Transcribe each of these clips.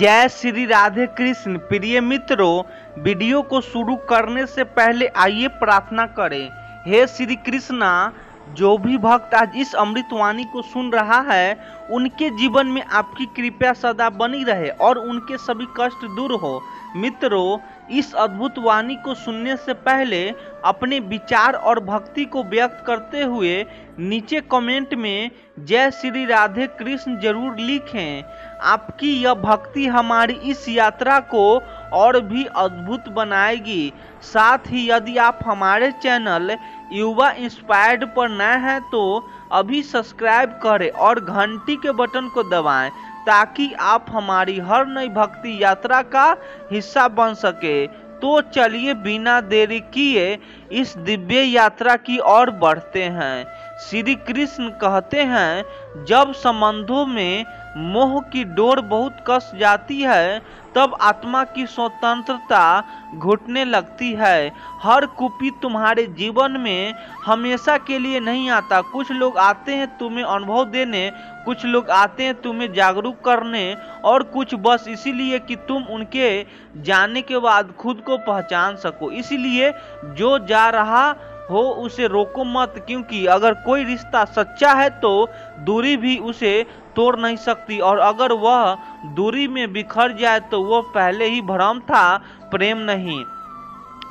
जय श्री राधे कृष्ण। प्रिय मित्रों, वीडियो को शुरू करने से पहले आइए प्रार्थना करें। हे श्री कृष्णा, जो भी भक्त आज इस अमृतवाणी को सुन रहा है उनके जीवन में आपकी कृपा सदा बनी रहे और उनके सभी कष्ट दूर हो। मित्रों, इस अद्भुत वाणी को सुनने से पहले अपने विचार और भक्ति को व्यक्त करते हुए नीचे कमेंट में जय श्री राधे कृष्ण जरूर लिखें। आपकी यह भक्ति हमारी इस यात्रा को और भी अद्भुत बनाएगी। साथ ही यदि आप हमारे चैनल युवा इंस्पायर्ड पर नए हैं तो अभी सब्सक्राइब करें और घंटी के बटन को दबाएं ताकि आप हमारी हर नई भक्ति यात्रा का हिस्सा बन सके। तो चलिए बिना देरी किए इस दिव्य यात्रा की ओर बढ़ते हैं। श्री कृष्ण कहते हैं, जब संबंधों में मोह की डोर बहुत कस जाती है तब आत्मा की स्वतंत्रता घुटने लगती है। हर कुपित तुम्हारे जीवन में हमेशा के लिए नहीं आता। कुछ लोग आते हैं तुम्हें अनुभव देने, कुछ लोग आते हैं तुम्हें जागरूक करने और कुछ बस इसीलिए कि तुम उनके जाने के बाद खुद को पहचान सको। इसीलिए जो जा रहा हो उसे रोको मत, क्योंकि अगर कोई रिश्ता सच्चा है तो दूरी भी उसे तोड़ नहीं सकती और अगर वह दूरी में बिखर जाए तो वह पहले ही भ्रम था, प्रेम नहीं।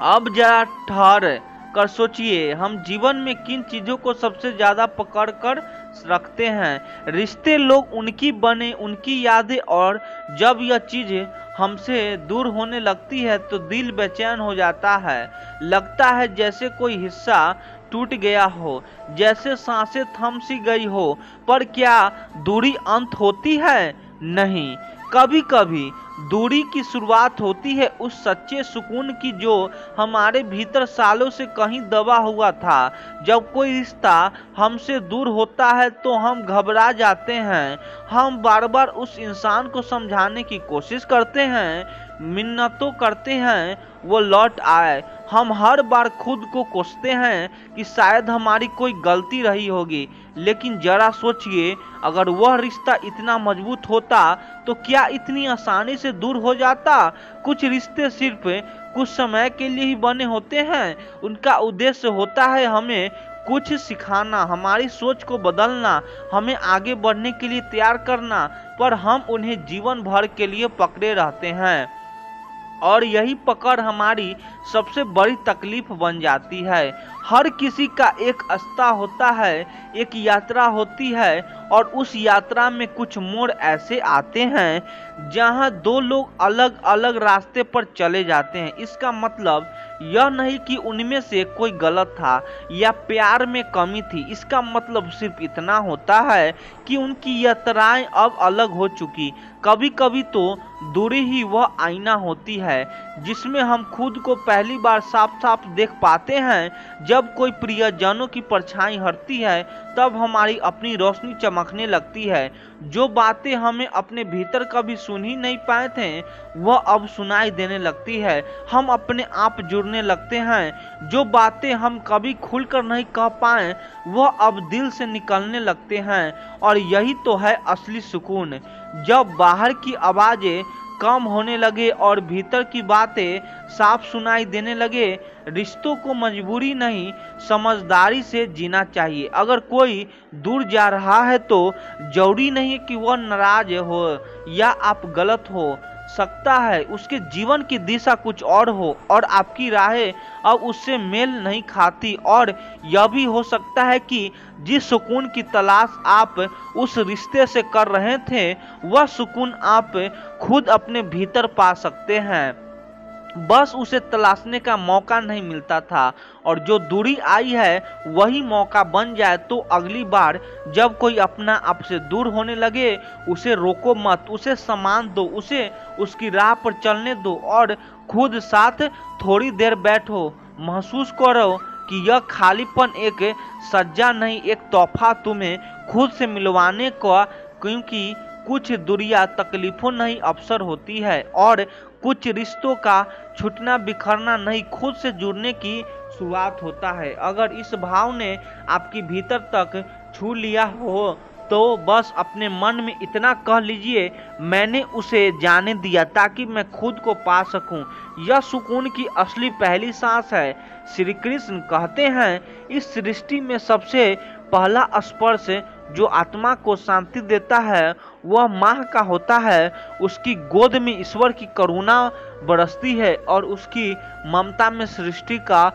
अब जरा ठहर कर सोचिए, हम जीवन में किन चीजों को सबसे ज्यादा पकड़ कर रखते हैं। रिश्ते लोग उनकी बने, उनकी यादें, और जब यह चीज हमसे दूर होने लगती है तो दिल बेचैन हो जाता है। लगता है जैसे कोई हिस्सा टूट गया हो, जैसे सांसें थम सी गई हो। पर क्या दूरी अंत होती है? नहीं, कभी कभी दूरी की शुरुआत होती है उस सच्चे सुकून की जो हमारे भीतर सालों से कहीं दबा हुआ था। जब कोई रिश्ता हमसे दूर होता है तो हम घबरा जाते हैं। हम बार बार उस इंसान को समझाने की कोशिश करते हैं, मिन्नतों करते हैं वो लौट आए। हम हर बार खुद को कोसते हैं कि शायद हमारी कोई गलती रही होगी। लेकिन जरा सोचिए, अगर वह रिश्ता इतना मजबूत होता तो क्या इतनी आसानी से दूर हो जाता? कुछ रिश्ते सिर्फ कुछ समय के लिए ही बने होते हैं। उनका उद्देश्य होता है हमें कुछ सिखाना, हमारी सोच को बदलना, हमें आगे बढ़ने के लिए तैयार करना, पर हम उन्हें जीवन भर के लिए पकड़े रहते हैं और यही पकड़ हमारी सबसे बड़ी तकलीफ बन जाती है। हर किसी का एक रास्ता होता है, एक यात्रा होती है और उस यात्रा में कुछ मोड़ ऐसे आते हैं जहां दो लोग अलग अलग रास्ते पर चले जाते हैं। इसका मतलब यह नहीं कि उनमें से कोई गलत था या प्यार में कमी थी। इसका मतलब सिर्फ इतना होता है कि उनकी यात्राएं अब अलग हो चुकी। कभी कभी तो दूरी ही वह आईना होती है जिसमें हम खुद को पहली बार साफ साफ देख पाते हैं। जब कोई प्रियजनों की परछाई हटती है तब हमारी अपनी रोशनी चमकने लगती है। जो बातें हमें अपने भीतर कभी सुन ही नहीं पाए थे वह अब सुनाई देने लगती है। हम अपने आप जुड़ने लगते हैं। जो बातें हम कभी खुलकर नहीं कह पाए वह अब दिल से निकलने लगते हैं। और यही तो है असली सुकून, जब बाहर की आवाजें कम होने लगे और भीतर की बातें साफ सुनाई देने लगे। रिश्तों को मजबूरी नहीं, समझदारी से जीना चाहिए। अगर कोई दूर जा रहा है तो जरूरी नहीं कि वह नाराज हो या आप गलत हो सकता है उसके जीवन की दिशा कुछ और हो और आपकी राहें अब उससे मेल नहीं खाती। और यह भी हो सकता है कि जिस सुकून की तलाश आप उस रिश्ते से कर रहे थे वह सुकून आप खुद अपने भीतर पा सकते हैं, बस उसे तलाशने का मौका नहीं मिलता था। और जो दूरी आई है वही मौका बन जाए तो अगली बार जब कोई अपना आपसे दूर होने लगे उसे रोको मत, उसे सम्मान दो, उसे उसकी राह पर चलने दो और खुद साथ थोड़ी देर बैठो। महसूस करो कि यह खालीपन एक सज्जा नहीं, एक तोहफा तुम्हें खुद से मिलवाने का, क्योंकि कुछ दूरियां तकलीफों नहीं अवसर होती है और कुछ रिश्तों का छूटना बिखरना नहीं, खुद से जुड़ने की शुरुआत होता है। अगर इस भाव ने आपकी भीतर तक छू लिया हो तो बस अपने मन में इतना कह लीजिए, मैंने उसे जाने दिया ताकि मैं खुद को पा सकूं। यह सुकून की असली पहली सांस है। श्री कृष्ण कहते हैं, इस सृष्टि में सबसे पहला स्पर्श जो आत्मा को शांति देता है वह माँ का होता है। उसकी गोद में ईश्वर की करुणा बरसती है और उसकी ममता में सृष्टि का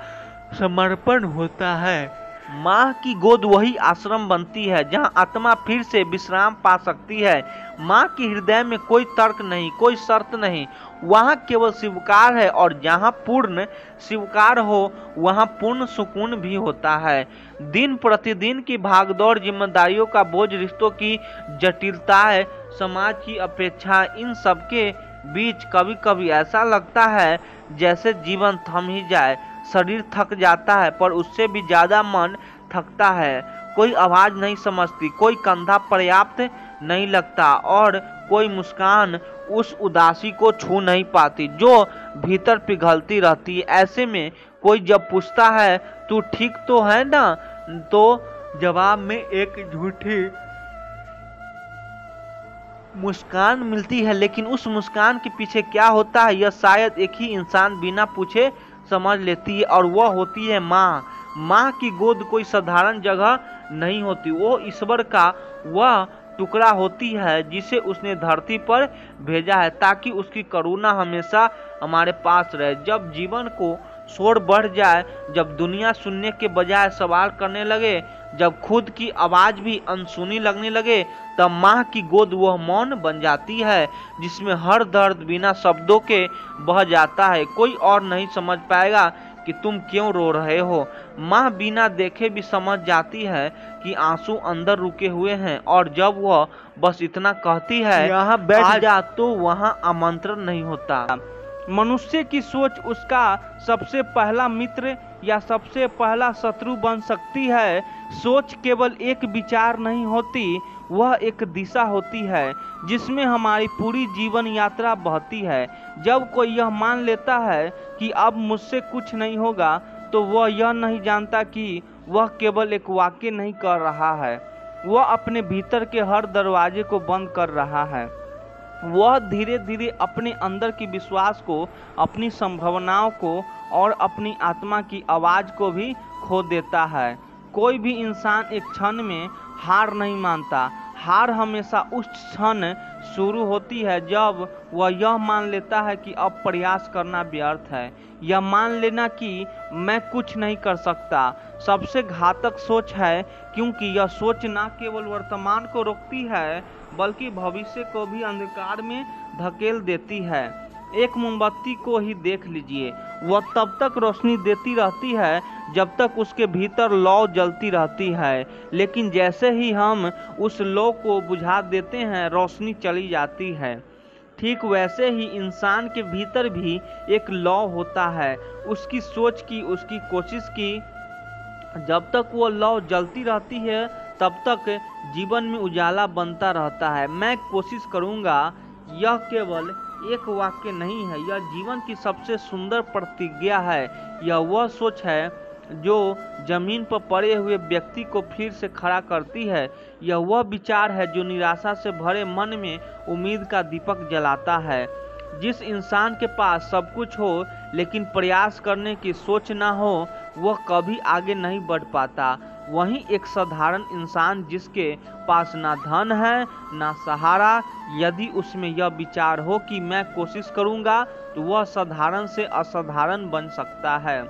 समर्पण होता है। माँ की गोद वही आश्रम बनती है जहाँ आत्मा फिर से विश्राम पा सकती है। माँ के हृदय में कोई तर्क नहीं, कोई शर्त नहीं, वहाँ केवल स्वीकार है, और जहाँ पूर्ण स्वीकार हो वहाँ पूर्ण सुकून भी होता है। दिन प्रतिदिन की भागदौड़, जिम्मेदारियों का बोझ, रिश्तों की जटिलताएं, समाज की अपेक्षा, इन सबके बीच कभी कभी ऐसा लगता है जैसे जीवन थम ही जाए। शरीर थक जाता है पर उससे भी ज्यादा मन थकता है। कोई आवाज नहीं समझती, कोई कंधा पर्याप्त नहीं लगता और कोई मुस्कान उस उदासी को छू नहीं पाती जो भीतर पिघलती रहती है। ऐसे में कोई जब पूछता है तू ठीक तो है ना, तो जवाब में एक झूठी मुस्कान मिलती है, लेकिन उस मुस्कान के पीछे क्या होता है यह शायद एक ही इंसान बिना पूछे समझ लेती है, और वह होती है माँ। माँ की गोद कोई साधारण जगह नहीं होती, वो ईश्वर का वह टुकड़ा होती है जिसे उसने धरती पर भेजा है ताकि उसकी करुणा हमेशा हमारे पास रहे। जब जीवन को शोर बढ़ जाए, जब दुनिया सुनने के बजाय सवाल करने लगे, जब खुद की आवाज भी अनसुनी लगने लगे, तब माँ की गोद वह मौन बन जाती है जिसमें हर दर्द बिना शब्दों के बह जाता है। कोई और नहीं समझ पाएगा कि तुम क्यों रो रहे हो। माँ बिना देखे भी समझ जाती है कि आंसू अंदर रुके हुए हैं, और जब वह बस इतना कहती है यहाँ बैठ जा, तो वहाँ आमंत्रण नहीं होता। मनुष्य की सोच उसका सबसे पहला मित्र या सबसे पहला शत्रु बन सकती है। सोच केवल एक विचार नहीं होती, वह एक दिशा होती है जिसमें हमारी पूरी जीवन यात्रा बहती है। जब कोई यह मान लेता है कि अब मुझसे कुछ नहीं होगा, तो वह यह नहीं जानता कि वह केवल एक वाक्य नहीं कर रहा है, वह अपने भीतर के हर दरवाजे को बंद कर रहा है। वह धीरे धीरे अपने अंदर की विश्वास को, अपनी संभावनाओं को और अपनी आत्मा की आवाज को भी खो देता है। कोई भी इंसान एक क्षण में हार नहीं मानता। हार हमेशा उस क्षण शुरू होती है जब वह यह मान लेता है कि अब प्रयास करना व्यर्थ है। यह मान लेना कि मैं कुछ नहीं कर सकता सबसे घातक सोच है, क्योंकि यह सोच न केवल वर्तमान को रोकती है बल्कि भविष्य को भी अंधकार में धकेल देती है। एक मोमबत्ती को ही देख लीजिए, वह तब तक रोशनी देती रहती है जब तक उसके भीतर लौ जलती रहती है, लेकिन जैसे ही हम उस लौ को बुझा देते हैं रोशनी चली जाती है। ठीक वैसे ही इंसान के भीतर भी एक लौ होता है, उसकी सोच की, उसकी कोशिश की। जब तक वो लौ जलती रहती है तब तक जीवन में उजाला बनता रहता है। मैं कोशिश करूँगा, यह केवल एक वाक्य नहीं है, यह जीवन की सबसे सुंदर प्रतिज्ञा है। यह वह सोच है जो जमीन पर पड़े हुए व्यक्ति को फिर से खड़ा करती है। यह वह विचार है जो निराशा से भरे मन में उम्मीद का दीपक जलाता है। जिस इंसान के पास सब कुछ हो लेकिन प्रयास करने की सोच ना हो, वह कभी आगे नहीं बढ़ पाता। वहीं एक साधारण इंसान जिसके पास ना धन है ना सहारा, यदि उसमें यह विचार हो कि मैं कोशिश करूंगा, तो वह साधारण से असाधारण बन सकता है।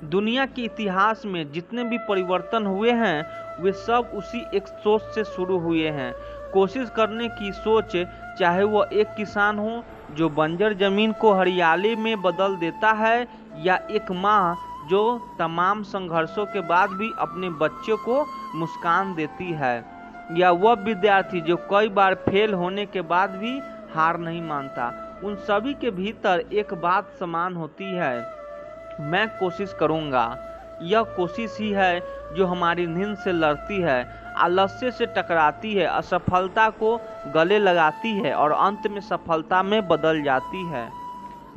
दुनिया के इतिहास में जितने भी परिवर्तन हुए हैं वे सब उसी एक सोच से शुरू हुए हैं। कोशिश करने की सोच, चाहे वह एक किसान हो जो बंजर जमीन को हरियाली में बदल देता है, या एक माँ जो तमाम संघर्षों के बाद भी अपने बच्चों को मुस्कान देती है, या वह विद्यार्थी जो कई बार फेल होने के बाद भी हार नहीं मानता। उन सभी के भीतर एक बात समान होती है, मैं कोशिश करूंगा। यह कोशिश ही है जो हमारी नींद से लड़ती है, आलस्य से टकराती है, असफलता को गले लगाती है और अंत में सफलता में बदल जाती है।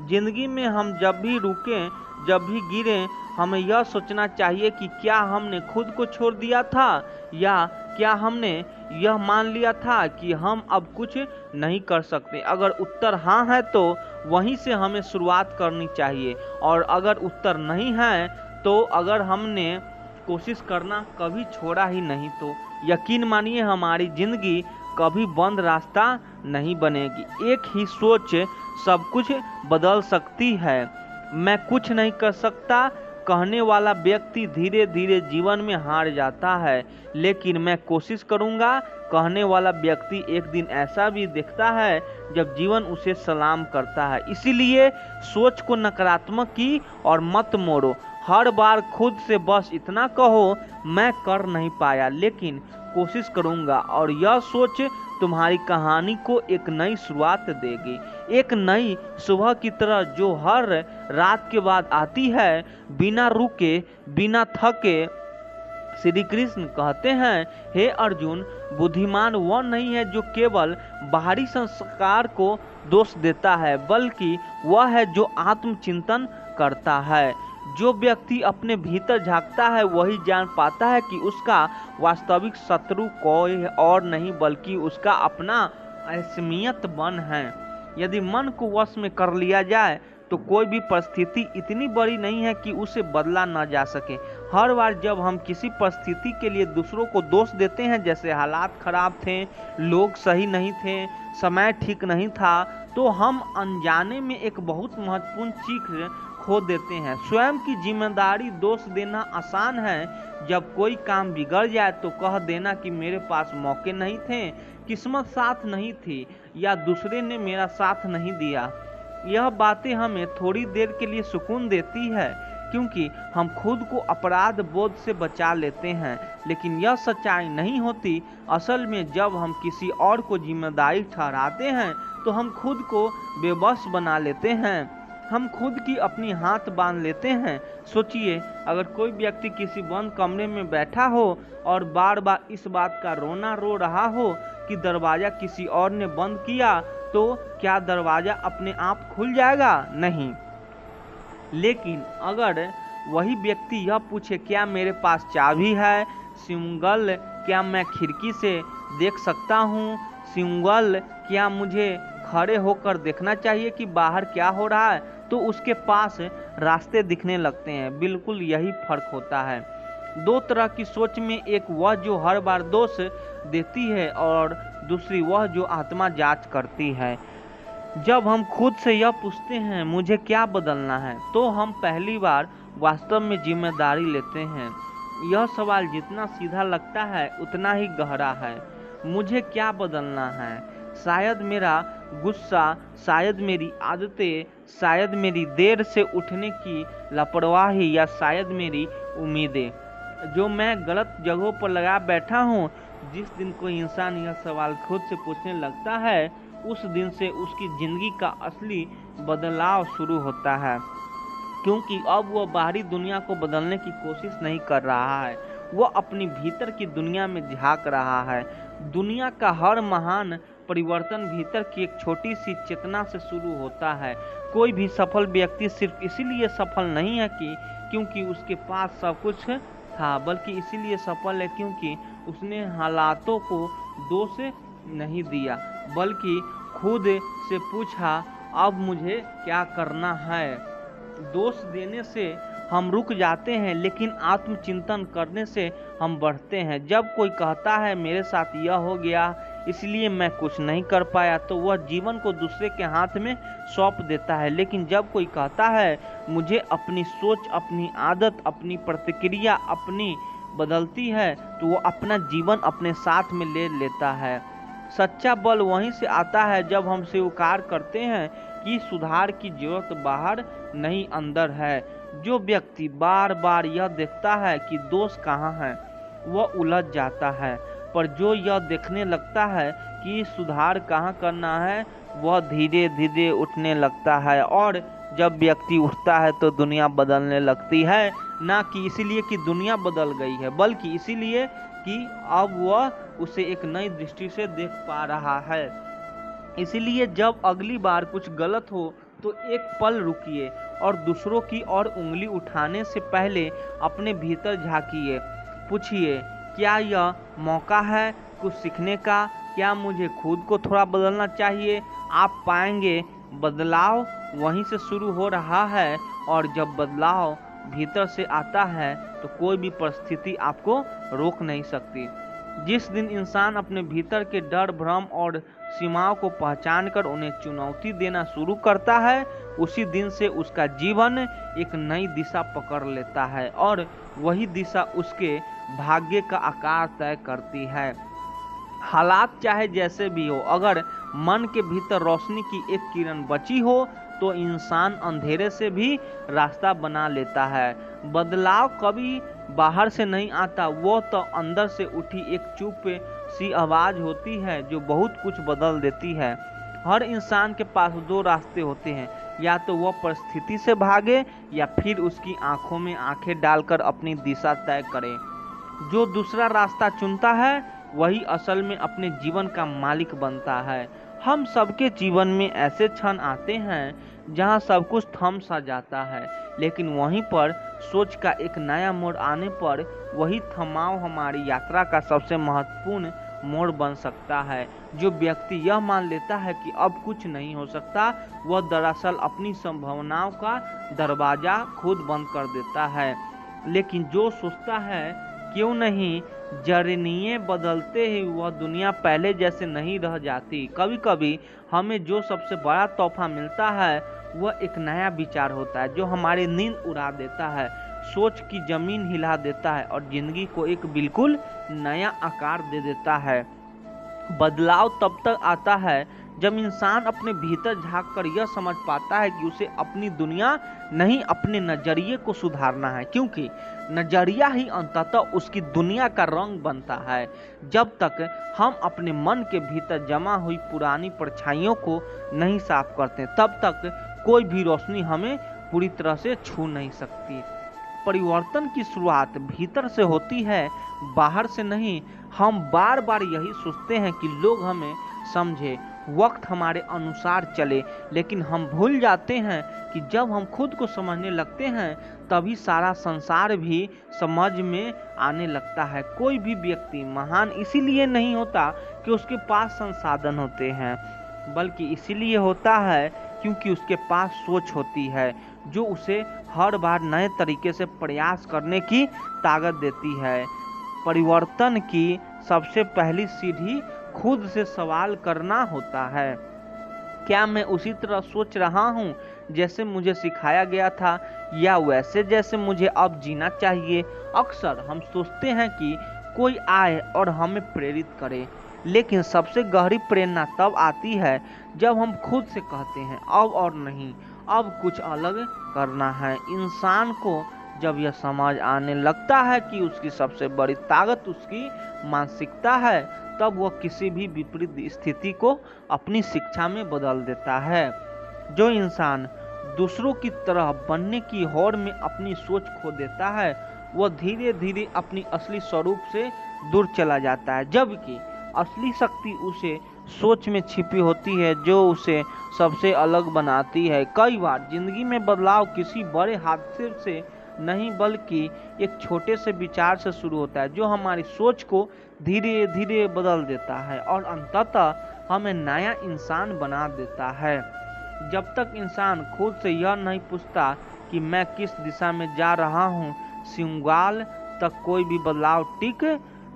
जिंदगी में हम जब भी रुकें, जब भी गिरें, हमें यह सोचना चाहिए कि क्या हमने खुद को छोड़ दिया था या क्या हमने यह मान लिया था कि हम अब कुछ नहीं कर सकते? अगर उत्तर हाँ है तो वहीं से हमें शुरुआत करनी चाहिए, और अगर उत्तर नहीं है तो अगर हमने कोशिश करना कभी छोड़ा ही नहीं तो यकीन मानिए हमारी जिंदगी कभी बंद रास्ता नहीं बनेगी। एक ही सोच सब कुछ बदल सकती है। मैं कुछ नहीं कर सकता कहने वाला व्यक्ति धीरे धीरे जीवन में हार जाता है, लेकिन मैं कोशिश करूंगा कहने वाला व्यक्ति एक दिन ऐसा भी देखता है जब जीवन उसे सलाम करता है। इसीलिए सोच को नकारात्मक की और मत मोड़ो। हर बार खुद से बस इतना कहो, मैं कर नहीं पाया लेकिन कोशिश करूंगा, और यह सोच तुम्हारी कहानी को एक नई शुरुआत देगी, एक नई सुबह की तरह जो हर रात के बाद आती है, बिना रुके बिना थके। श्री कृष्ण कहते हैं, हे अर्जुन, बुद्धिमान वह नहीं है जो केवल बाहरी संस्कार को दोष देता है, बल्कि वह है जो आत्मचिंतन करता है। जो व्यक्ति अपने भीतर झांकता है वही जान पाता है कि उसका वास्तविक शत्रु कोई और नहीं बल्कि उसका अपना असमियत मन है। यदि मन को वश में कर लिया जाए तो कोई भी परिस्थिति इतनी बड़ी नहीं है कि उसे बदला न जा सके। हर बार जब हम किसी परिस्थिति के लिए दूसरों को दोष देते हैं, जैसे हालात खराब थे, लोग सही नहीं थे, समय ठीक नहीं था, तो हम अनजाने में एक बहुत महत्वपूर्ण चीज खो देते हैं। स्वयं की जिम्मेदारी दोष देना आसान है। जब कोई काम बिगड़ जाए तो कह देना कि मेरे पास मौके नहीं थे, किस्मत साथ नहीं थी, या दूसरे ने मेरा साथ नहीं दिया। यह बातें हमें थोड़ी देर के लिए सुकून देती है, क्योंकि हम खुद को अपराध बोध से बचा लेते हैं, लेकिन यह सच्चाई नहीं होती। असल में जब हम किसी और को जिम्मेदारी ठहराते हैं तो हम खुद को बेबस बना लेते हैं, हम खुद की अपनी हाथ बांध लेते हैं। सोचिए, अगर कोई व्यक्ति किसी बंद कमरे में बैठा हो और बार बार इस बात का रोना रो रहा हो कि दरवाजा किसी और ने बंद किया, तो क्या दरवाजा अपने आप खुल जाएगा? नहीं। लेकिन अगर वही व्यक्ति यह पूछे, क्या मेरे पास चाबी है? सिंगल, क्या मैं खिड़की से देख सकता हूँ? सिंगल, क्या मुझे खड़े होकर देखना चाहिए कि बाहर क्या हो रहा है? तो उसके पास रास्ते दिखने लगते हैं। बिल्कुल यही फर्क होता है दो तरह की सोच में, एक वह जो हर बार दोष देती है और दूसरी वह जो आत्मा जांच करती है। जब हम खुद से यह पूछते हैं मुझे क्या बदलना है, तो हम पहली बार वास्तव में जिम्मेदारी लेते हैं। यह सवाल जितना सीधा लगता है उतना ही गहरा है। मुझे क्या बदलना है? शायद मेरा गुस्सा, शायद मेरी आदतें, शायद मेरी देर से उठने की लापरवाही, या शायद मेरी उम्मीदें जो मैं गलत जगहों पर लगा बैठा हूँ। जिस दिन कोई इंसान यह सवाल खुद से पूछने लगता है, उस दिन से उसकी जिंदगी का असली बदलाव शुरू होता है, क्योंकि अब वह बाहरी दुनिया को बदलने की कोशिश नहीं कर रहा है, वह अपनी भीतर की दुनिया में झांक रहा है। दुनिया का हर महान परिवर्तन भीतर की एक छोटी सी चेतना से शुरू होता है। कोई भी सफल व्यक्ति सिर्फ इसीलिए सफल नहीं है क्योंकि उसके पास सब कुछ था, बल्कि इसीलिए सफल है क्योंकि उसने हालातों को दोष नहीं दिया, बल्कि खुद से पूछा, अब मुझे क्या करना है। दोष देने से हम रुक जाते हैं, लेकिन आत्मचिंतन करने से हम बढ़ते हैं। जब कोई कहता है मेरे साथ यह हो गया इसलिए मैं कुछ नहीं कर पाया, तो वह जीवन को दूसरे के हाथ में सौंप देता है। लेकिन जब कोई कहता है मुझे अपनी सोच, अपनी आदत, अपनी प्रतिक्रिया अपनी बदलती है, तो वो अपना जीवन अपने साथ में ले लेता है। सच्चा बल वहीं से आता है जब हम स्वीकार करते हैं कि सुधार की जरूरत बाहर नहीं अंदर है। जो व्यक्ति बार बार यह देखता है कि दोष कहाँ है, वह उलझ जाता है, पर जो यह देखने लगता है कि सुधार कहाँ करना है, वह धीरे धीरे उठने लगता है। और जब व्यक्ति उठता है तो दुनिया बदलने लगती है, ना कि इसीलिए कि दुनिया बदल गई है, बल्कि इसीलिए कि अब वह उसे एक नई दृष्टि से देख पा रहा है। इसीलिए जब अगली बार कुछ गलत हो तो एक पल रुकिए और दूसरों की ओर उंगली उठाने से पहले अपने भीतर झांकिए। पूछिए, क्या यह मौका है कुछ सीखने का? क्या मुझे खुद को थोड़ा बदलना चाहिए? आप पाएंगे बदलाव वहीं से शुरू हो रहा है, और जब बदलाव भीतर से आता है तो कोई भी परिस्थिति आपको रोक नहीं सकती। जिस दिन इंसान अपने भीतर के डर, भ्रम और सीमाओं को पहचान कर उन्हें चुनौती देना शुरू करता है, उसी दिन से उसका जीवन एक नई दिशा पकड़ लेता है, और वही दिशा उसके भाग्य का आकार तय करती है। हालात चाहे जैसे भी हो, अगर मन के भीतर रोशनी की एक किरण बची हो तो इंसान अंधेरे से भी रास्ता बना लेता है। बदलाव कभी बाहर से नहीं आता, वो तो अंदर से उठी एक चुप सी आवाज होती है जो बहुत कुछ बदल देती है। हर इंसान के पास दो रास्ते होते हैं, या तो वह परिस्थिति से भागे या फिर उसकी आंखों में आंखें डालकर अपनी दिशा तय करे। जो दूसरा रास्ता चुनता है वही असल में अपने जीवन का मालिक बनता है। हम सबके जीवन में ऐसे क्षण आते हैं जहां सब कुछ थम सा जाता है, लेकिन वहीं पर सोच का एक नया मोड़ आने पर वही थमाव हमारी यात्रा का सबसे महत्वपूर्ण मोड़ बन सकता है। जो व्यक्ति यह मान लेता है कि अब कुछ नहीं हो सकता, वह दरअसल अपनी संभावनाओं का दरवाजा खुद बंद कर देता है। लेकिन जो सोचता है क्यों नहीं जरनीय बदलते ही वह दुनिया पहले जैसे नहीं रह जाती। कभी कभी हमें जो सबसे बड़ा तोहफा मिलता है वह एक नया विचार होता है जो हमारी नींद उड़ा देता है, सोच की जमीन हिला देता है और जिंदगी को एक बिल्कुल नया आकार दे देता है। बदलाव तब तक आता है जब इंसान अपने भीतर झांककर यह समझ पाता है कि उसे अपनी दुनिया नहीं अपने नजरिए को सुधारना है, क्योंकि नजरिया ही अंततः उसकी दुनिया का रंग बनता है। जब तक हम अपने मन के भीतर जमा हुई पुरानी परछाइयों को नहीं साफ करते, तब तक कोई भी रोशनी हमें पूरी तरह से छू नहीं सकती। परिवर्तन की शुरुआत भीतर से होती है, बाहर से नहीं। हम बार बार यही सोचते हैं कि लोग हमें समझे, वक्त हमारे अनुसार चले, लेकिन हम भूल जाते हैं कि जब हम खुद को समझने लगते हैं तभी सारा संसार भी समझ में आने लगता है। कोई भी व्यक्ति महान इसीलिए नहीं होता कि उसके पास संसाधन होते हैं, बल्कि इसीलिए होता है क्योंकि उसके पास सोच होती है जो उसे हर बार नए तरीके से प्रयास करने की ताकत देती है। परिवर्तन की सबसे पहली सीढ़ी खुद से सवाल करना होता है। क्या मैं उसी तरह सोच रहा हूँ जैसे मुझे सिखाया गया था, या वैसे जैसे मुझे अब जीना चाहिए? अक्सर हम सोचते हैं कि कोई आए और हमें प्रेरित करे, लेकिन सबसे गहरी प्रेरणा तब आती है जब हम खुद से कहते हैं अब और नहीं, अब कुछ अलग करना है। इंसान को जब यह समझ आने लगता है कि उसकी सबसे बड़ी ताकत उसकी मानसिकता है, तब वह किसी भी विपरीत स्थिति को अपनी शिक्षा में बदल देता है। जो इंसान दूसरों की तरह बनने की होड़ में अपनी सोच खो देता है, वह धीरे धीरे अपनी असली स्वरूप से दूर चला जाता है, जबकि असली शक्ति उसे सोच में छिपी होती है जो उसे सबसे अलग बनाती है। कई बार जिंदगी में बदलाव किसी बड़े हादसे से नहीं बल्कि एक छोटे से विचार से शुरू होता है जो हमारी सोच को धीरे धीरे बदल देता है और अंततः हमें नया इंसान बना देता है। जब तक इंसान खुद से यह नहीं पूछता कि मैं किस दिशा में जा रहा हूँ, सिंगाल तक कोई भी बदलाव टिक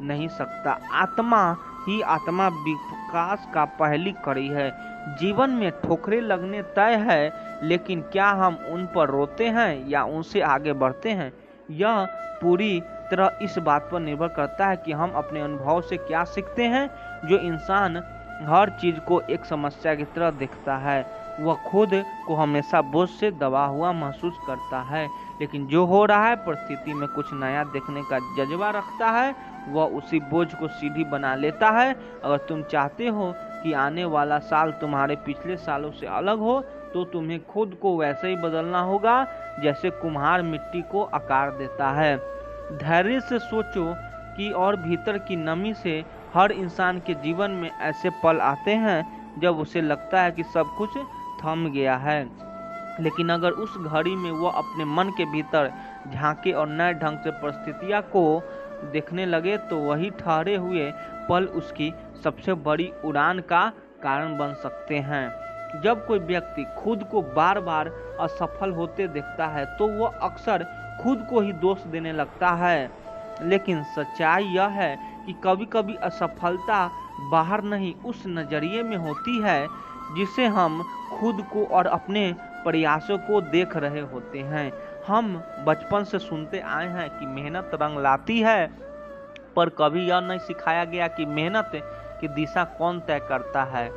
नहीं सकता। आत्मा विकास का पहली कड़ी है। जीवन में ठोकरें लगने तय है, लेकिन क्या हम उन पर रोते हैं या उनसे आगे बढ़ते हैं, यह पूरी तरह इस बात पर निर्भर करता है कि हम अपने अनुभव से क्या सीखते हैं। जो इंसान हर चीज को एक समस्या की तरह देखता है, वह खुद को हमेशा बोझ से दबा हुआ महसूस करता है, लेकिन जो हो रहा है परिस्थिति में कुछ नया देखने का जज्बा रखता है, वह उसी बोझ को सीढ़ी बना लेता है। अगर तुम चाहते हो कि आने वाला साल तुम्हारे पिछले सालों से अलग हो, तो तुम्हें खुद को वैसे ही बदलना होगा जैसे कुम्हार मिट्टी को आकार देता है। धैर्य से सोचो कि और भीतर की नमी से हर इंसान के जीवन में ऐसे पल आते हैं जब उसे लगता है कि सब कुछ थम गया है, लेकिन अगर उस घड़ी में वह अपने मन के भीतर झांके और नए ढंग से परिस्थितियों को देखने लगे तो वही ठहरे हुए पल उसकी सबसे बड़ी उड़ान का कारण बन सकते हैं। जब कोई व्यक्ति खुद को बार बार असफल होते देखता है तो वह अक्सर खुद को ही दोष देने लगता है, लेकिन सच्चाई यह है कि कभी कभी असफलता बाहर नहीं उस नजरिए में होती है जिसे हम खुद को और अपने प्रयासों को देख रहे होते हैं। हम बचपन से सुनते आए हैं कि मेहनत रंग लाती है, पर कभी यह नहीं सिखाया गया कि मेहनत की दिशा कौन तय करता है।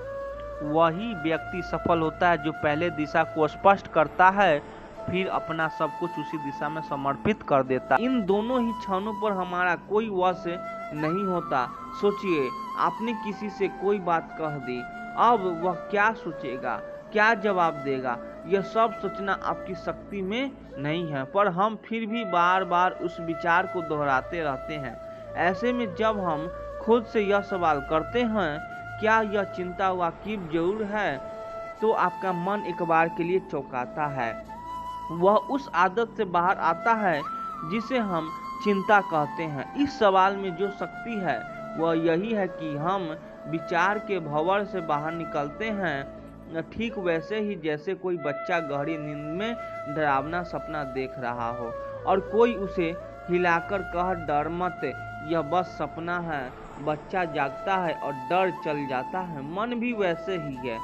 वही व्यक्ति सफल होता है जो पहले दिशा को स्पष्ट करता है, फिर अपना सब कुछ उसी दिशा में समर्पित कर देता। इन दोनों ही क्षणों पर हमारा कोई वश नहीं होता। सोचिए, आपने किसी से कोई बात कह दी, अब वह क्या सोचेगा, क्या जवाब देगा, यह सब सोचना आपकी शक्ति में नहीं है, पर हम फिर भी बार बार उस विचार को दोहराते रहते हैं। ऐसे में जब हम खुद से यह सवाल करते हैं, क्या यह चिंता वाकिफ जरूर है, तो आपका मन एक बार के लिए चौंकाता है। वह उस आदत से बाहर आता है जिसे हम चिंता कहते हैं। इस सवाल में जो शक्ति है वह यही है कि हम विचार के भंवर से बाहर निकलते हैं, ठीक वैसे ही जैसे कोई बच्चा गहरी नींद में डरावना सपना देख रहा हो और कोई उसे हिलाकर कह डर मत, यह बस सपना है। बच्चा जागता है और डर चल जाता है। मन भी वैसे ही है।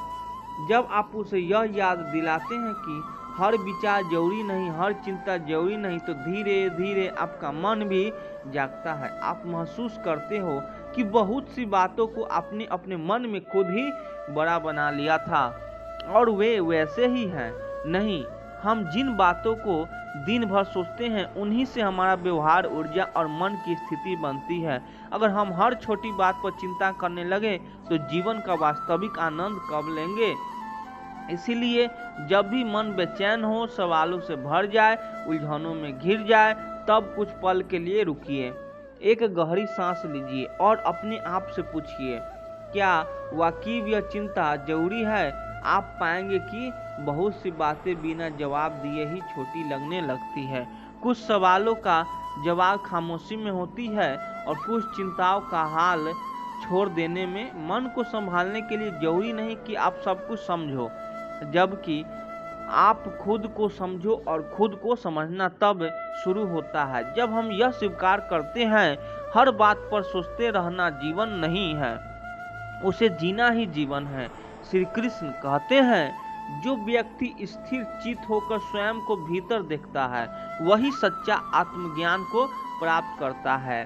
जब आप उसे यह याद दिलाते हैं कि हर विचार जरूरी नहीं, हर चिंता जरूरी नहीं, तो धीरे धीरे आपका मन भी जागता है। आप महसूस करते हो कि बहुत सी बातों को आपने अपने मन में खुद ही बड़ा बना लिया था और वे वैसे ही हैं। नहीं, हम जिन बातों को दिन भर सोचते हैं उन्हीं से हमारा व्यवहार, ऊर्जा और मन की स्थिति बनती है। अगर हम हर छोटी बात पर चिंता करने लगे तो जीवन का वास्तविक आनंद कब लेंगे। इसीलिए जब भी मन बेचैन हो, सवालों से भर जाए, उलझनों में घिर जाए, तब कुछ पल के लिए रुकिए, एक गहरी सांस लीजिए और अपने आप से पूछिए, क्या वाकई यह चिंता जरूरी है। आप पाएंगे कि बहुत सी बातें बिना जवाब दिए ही छोटी लगने लगती है। कुछ सवालों का जवाब खामोशी में होती है और कुछ चिंताओं का हाल छोड़ देने में। मन को संभालने के लिए जरूरी नहीं कि आप सब कुछ समझो, जबकि आप खुद को समझो, और खुद को समझना तब शुरू होता है जब हम यह स्वीकार करते हैं, हर बात पर सोचते रहना जीवन नहीं है, उसे जीना ही जीवन है। श्री कृष्ण कहते हैं, जो व्यक्ति स्थिर चित्त होकर स्वयं को भीतर देखता है वही सच्चा आत्मज्ञान को प्राप्त करता है।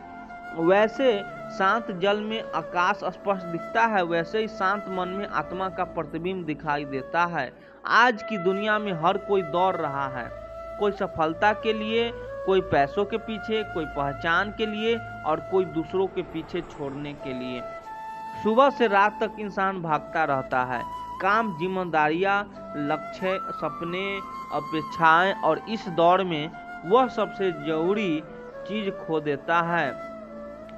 वैसे शांत जल में आकाश स्पष्ट दिखता है, वैसे ही शांत मन में आत्मा का प्रतिबिंब दिखाई देता है। आज की दुनिया में हर कोई दौड़ रहा है, कोई सफलता के लिए, कोई पैसों के पीछे, कोई पहचान के लिए और कोई दूसरों के पीछे छोड़ने के लिए। सुबह से रात तक इंसान भागता रहता है। काम, जिम्मेदारियां, लक्ष्य, सपने, अपेक्षाएं, और इस दौड़ में वह सबसे जरूरी चीज खो देता है,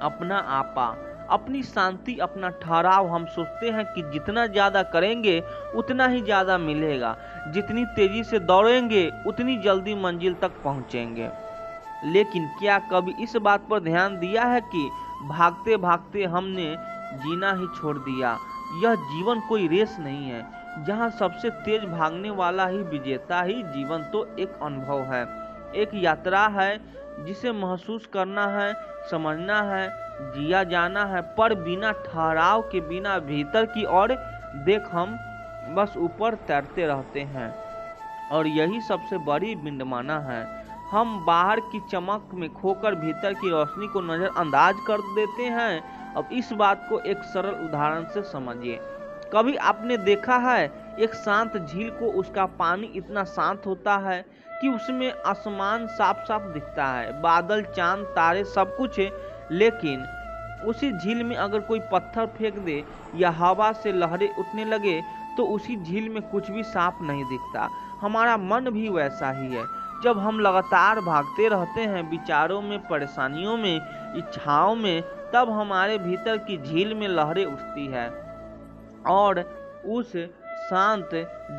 अपना आपा, अपनी शांति, अपना ठहराव। हम सोचते हैं कि जितना ज्यादा करेंगे उतना ही ज्यादा मिलेगा, जितनी तेजी से दौड़ेंगे उतनी जल्दी मंजिल तक पहुंचेंगे। लेकिन क्या कभी इस बात पर ध्यान दिया है कि भागते भागते हमने जीना ही छोड़ दिया। यह जीवन कोई रेस नहीं है जहां सबसे तेज भागने वाला ही विजेता। ही जीवन तो एक अनुभव है, एक यात्रा है जिसे महसूस करना है, समझना है, जिया जाना है, पर बिना ठहराव के, बिना भीतर की ओर देख हम बस ऊपर तैरते रहते हैं। और यही सबसे बड़ी विडंबना है। हम बाहर की चमक में खोकर भीतर की रोशनी को नजरअंदाज कर देते हैं। अब इस बात को एक सरल उदाहरण से समझिए। कभी आपने देखा है एक शांत झील को, उसका पानी इतना शांत होता है कि उसमें आसमान साफ साफ दिखता है, बादल, चांद, तारे सब कुछ है, लेकिन उसी झील में अगर कोई पत्थर फेंक दे या हवा से लहरें उठने लगे तो उसी झील में कुछ भी साफ नहीं दिखता। हमारा मन भी वैसा ही है। जब हम लगातार भागते रहते हैं विचारों में, परेशानियों में, इच्छाओं में, तब हमारे भीतर की झील में लहरें उठती है और उस शांत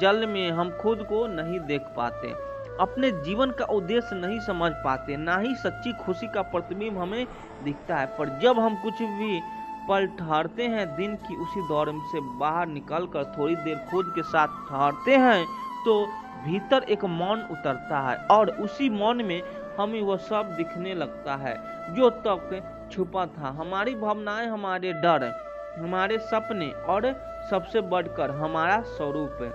जल में हम खुद को नहीं देख पाते। अपने जीवन का उद्देश्य नहीं समझ पाते, ना ही सच्ची खुशी का प्रतिबिंब हमें दिखता है। पर जब हम कुछ भी पल ठहरते हैं, दिन की उसी दौर से बाहर निकलकर थोड़ी देर खुद के साथ ठहरते हैं, तो भीतर एक मौन उतरता है और उसी मौन में हमें वह सब दिखने लगता है जो तब छुपा था। हमारी भावनाएं, हमारे डर, हमारे सपने और सबसे बढ़कर हमारा स्वरूप है।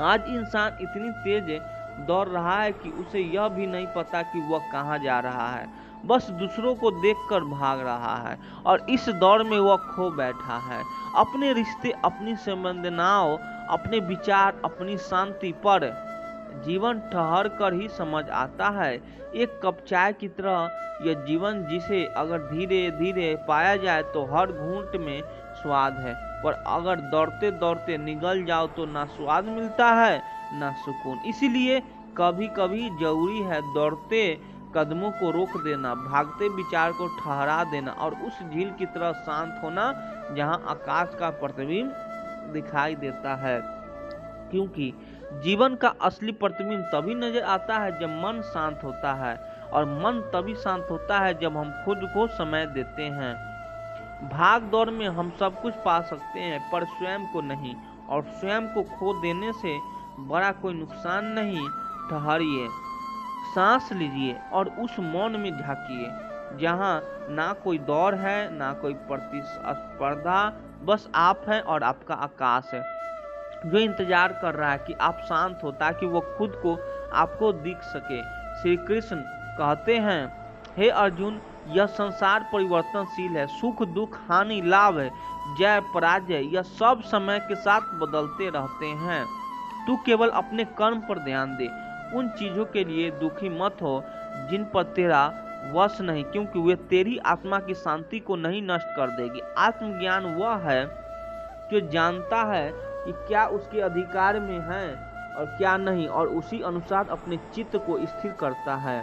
आज इंसान इतनी तेज दौड़ रहा है कि उसे यह भी नहीं पता कि वह कहाँ जा रहा है, बस दूसरों को देखकर भाग रहा है और इस दौड़ में वह खो बैठा है। अपने रिश्ते, अपनी संवेदनाओं, अपने विचार, अपनी शांति पर जीवन ठहर कर ही समझ आता है। एक कप चाय की तरह यह जीवन, जिसे अगर धीरे धीरे पाया जाए तो हर घूंट में स्वाद है, पर अगर दौड़ते दौड़ते निगल जाओ तो ना स्वाद मिलता है ना सुकून। इसीलिए कभी कभी जरूरी है दौड़ते कदमों को रोक देना, भागते विचार को ठहरा देना और उस झील की तरह शांत होना जहां आकाश का प्रतिबिंब दिखाई देता है। क्योंकि जीवन का असली प्रतिबिंब तभी नजर आता है जब मन शांत होता है, और मन तभी शांत होता है जब हम खुद को समय देते हैं। भाग दौड़ में हम सब कुछ पा सकते हैं, पर स्वयं को नहीं, और स्वयं को खो देने से बड़ा कोई नुकसान नहीं। ठहरिए, सांस लीजिए और उस मौन में झांकिए जहां ना कोई दौड़ है, ना कोई प्रतिस्पर्धा, बस आप हैं और आपका आकाश है जो इंतजार कर रहा है कि आप शांत हो ताकि वो खुद को आपको दिख सके। श्री कृष्ण कहते हैं, हे अर्जुन, यह संसार परिवर्तनशील है। सुख दुख, हानि लाभ, जय पराजय, यह सब समय के साथ बदलते रहते हैं। तू केवल अपने कर्म पर ध्यान दे। उन चीजों के लिए दुखी मत हो जिन पर तेरा वश नहीं, क्योंकि वे तेरी आत्मा की शांति को नहीं नष्ट कर देगी। आत्मज्ञान वह है जो जानता है कि क्या उसके अधिकार में है और क्या नहीं, और उसी अनुसार अपने चित्त को स्थिर करता है।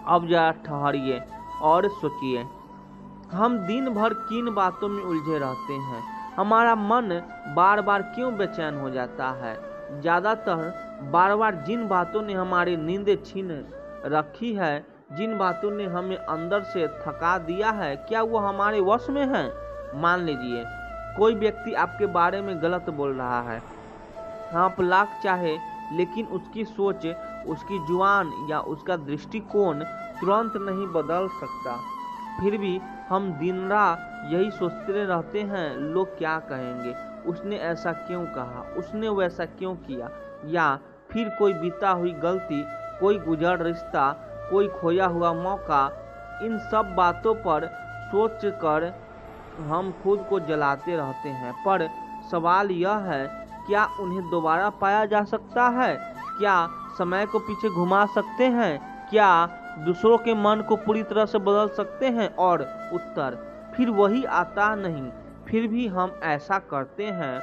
अब जरा ठहरिए और सोचिए, हम दिन भर किन बातों में उलझे रहते हैं? हमारा मन बार बार क्यों बेचैन हो जाता है? ज्यादातर बार बार जिन बातों ने हमारी नींदें छीन रखी है, जिन बातों ने हमें अंदर से थका दिया है, क्या वो हमारे वश में है? मान लीजिए कोई व्यक्ति आपके बारे में गलत बोल रहा है, आप लाख चाहे लेकिन उसकी सोच, उसकी जुबान या उसका दृष्टिकोण तुरंत नहीं बदल सकता। फिर भी हम दिन रात यही सोचते रहते हैं, लोग क्या कहेंगे, उसने ऐसा क्यों कहा, उसने वैसा क्यों किया, या फिर कोई बीता हुई गलती, कोई गुजर रिश्ता, कोई खोया हुआ मौका। इन सब बातों पर सोच कर हम खुद को जलाते रहते हैं। पर सवाल यह है, क्या उन्हें दोबारा पाया जा सकता है? क्या समय को पीछे घुमा सकते हैं? क्या दूसरों के मन को पूरी तरह से बदल सकते हैं? और उत्तर फिर वही आता नहीं। फिर भी हम ऐसा करते हैं।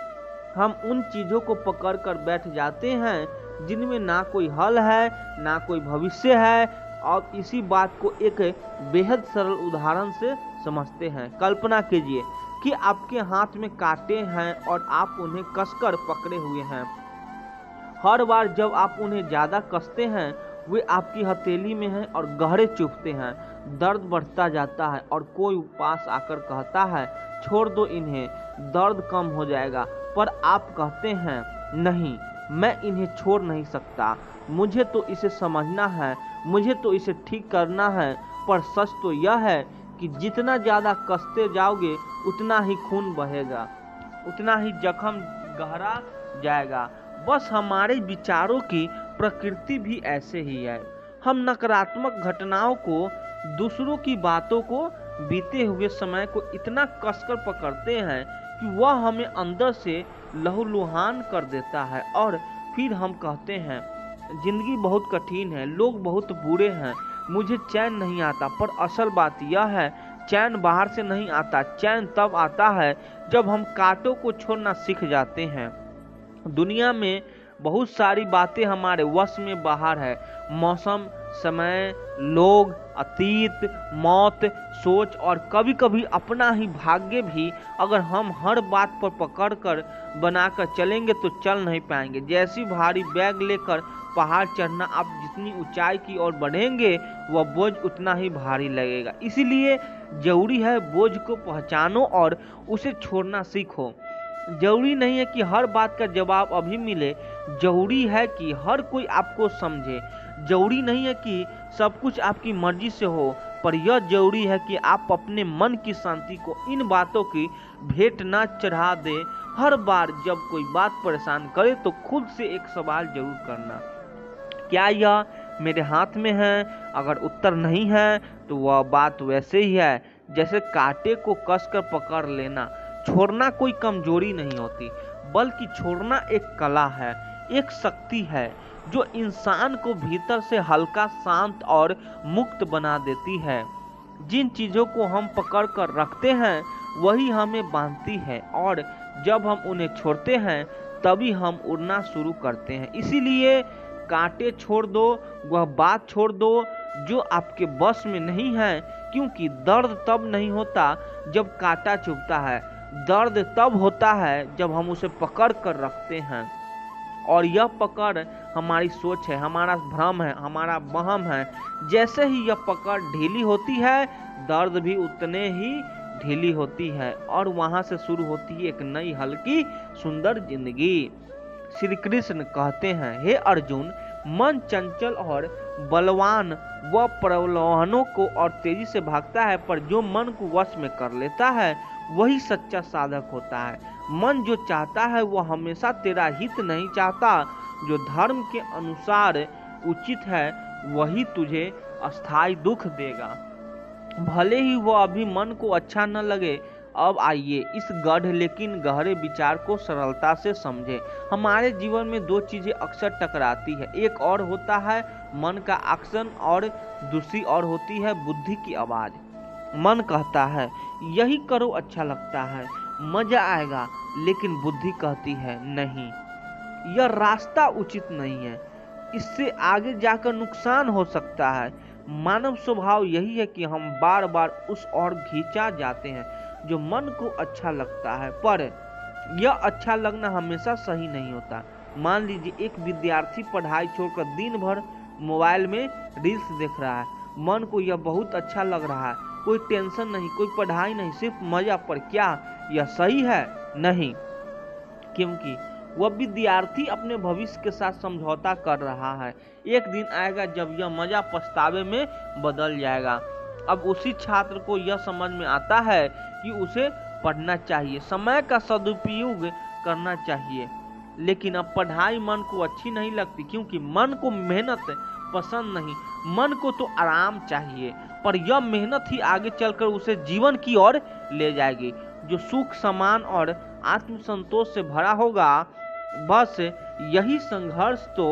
हम उन चीज़ों को पकड़ कर बैठ जाते हैं जिनमें ना कोई हल है, ना कोई भविष्य है, और इसी बात को एक बेहद सरल उदाहरण से समझते हैं। कल्पना कीजिए कि आपके हाथ में कांटे हैं और आप उन्हें कसकर पकड़े हुए हैं। हर बार जब आप उन्हें ज़्यादा कसते हैं, वे आपकी हथेली में हैं और गहरे चुभते हैं। दर्द बढ़ता जाता है और कोई पास आकर कहता है, छोड़ दो इन्हें, दर्द कम हो जाएगा। पर आप कहते हैं, नहीं, मैं इन्हें छोड़ नहीं सकता, मुझे तो इसे समझना है, मुझे तो इसे ठीक करना है। पर सच तो यह है कि जितना ज़्यादा कसते जाओगे उतना ही खून बहेगा, उतना ही जख्म गहरा जाएगा। बस हमारे विचारों की प्रकृति भी ऐसे ही है। हम नकारात्मक घटनाओं को, दूसरों की बातों को, बीते हुए समय को इतना कसकर पकड़ते हैं कि वह हमें अंदर से लहूलुहान कर देता है। और फिर हम कहते हैं, जिंदगी बहुत कठिन है, लोग बहुत बुरे हैं, मुझे चैन नहीं आता। पर असल बात यह है, चैन बाहर से नहीं आता, चैन तब आता है जब हम कांटों को छोड़ना सीख जाते हैं। दुनिया में बहुत सारी बातें हमारे वश में बाहर है। मौसम, समय, लोग, अतीत, मौत, सोच और कभी कभी अपना ही भाग्य भी अगर हम हर बात पर पकड़ कर बनाकर चलेंगे तो चल नहीं पाएंगे। जैसी भारी बैग लेकर पहाड़ चढ़ना, आप जितनी ऊंचाई की ओर बढ़ेंगे वह बोझ उतना ही भारी लगेगा। इसीलिए जरूरी है बोझ को पहचानो और उसे छोड़ना सीखो। जरूरी नहीं है कि हर बात का जवाब अभी मिले, जरूरी है कि हर कोई आपको समझे। जरूरी नहीं है कि सब कुछ आपकी मर्जी से हो, पर यह जरूरी है कि आप अपने मन की शांति को इन बातों की भेंट ना चढ़ा दें। हर बार जब कोई बात परेशान करे तो खुद से एक सवाल जरूर करना, क्या यह मेरे हाथ में है? अगर उत्तर नहीं है तो वह बात वैसे ही है जैसे कांटे को कसकर पकड़ लेना। छोड़ना कोई कमजोरी नहीं होती, बल्कि छोड़ना एक कला है, एक शक्ति है जो इंसान को भीतर से हल्का, शांत और मुक्त बना देती है। जिन चीजों को हम पकड़ कर रखते हैं वही हमें बांधती है, और जब हम उन्हें छोड़ते हैं तभी हम उड़ना शुरू करते हैं। इसीलिए कांटे छोड़ दो, वह बात छोड़ दो जो आपके बस में नहीं है, क्योंकि दर्द तब नहीं होता जब कांटा चुभता है, दर्द तब होता है जब हम उसे पकड़ कर रखते हैं। और यह पकड़ हमारी सोच है, हमारा भ्रम है, हमारा वहम है। जैसे ही यह पकड़ ढीली होती है, दर्द भी उतने ही ढीली होती है, और वहां से शुरू होती है एक नई हल्की सुंदर जिंदगी। श्री कृष्ण कहते हैं, हे अर्जुन, मन चंचल और बलवान व प्रलोभनों को और तेजी से भागता है, पर जो मन को वश में कर लेता है वही सच्चा साधक होता है। मन जो चाहता है वह हमेशा तेरा हित नहीं चाहता। जो धर्म के अनुसार उचित है वही तुझे अस्थायी दुख देगा, भले ही वह अभी मन को अच्छा न लगे। अब आइए इस गढ़ लेकिन गहरे विचार को सरलता से समझें। हमारे जीवन में दो चीजें अक्सर टकराती है, एक और होता है मन का एक्शन और दूसरी और होती है बुद्धि की आवाज। मन कहता है यही करो, अच्छा लगता है, मजा आएगा, लेकिन बुद्धि कहती है नहीं, यह रास्ता उचित नहीं है, इससे आगे जाकर नुकसान हो सकता है। मानव स्वभाव यही है कि हम बार बार उस ओर खींचा जाते हैं जो मन को अच्छा लगता है, पर यह अच्छा लगना हमेशा सही नहीं होता। मान लीजिए एक विद्यार्थी पढ़ाई छोड़कर दिन भर मोबाइल में रील्स देख रहा है, मन को यह बहुत अच्छा लग रहा है, कोई टेंशन नहीं, कोई पढ़ाई नहीं, सिर्फ मजा। पर क्या यह सही है? नहीं, क्योंकि वह विद्यार्थी अपने भविष्य के साथ समझौता कर रहा है। एक दिन आएगा जब यह मजा पछतावे में बदल जाएगा। अब उसी छात्र को यह समझ में आता है कि उसे पढ़ना चाहिए, समय का सदुपयोग करना चाहिए, लेकिन अब पढ़ाई मन को अच्छी नहीं लगती, क्योंकि मन को मेहनत पसंद नहीं, मन को तो आराम चाहिए। पर यह मेहनत ही आगे चलकर उसे जीवन की ओर ले जाएगी, जो सुख, सम्मान और आत्मसंतोष से भरा होगा। बस यही संघर्ष तो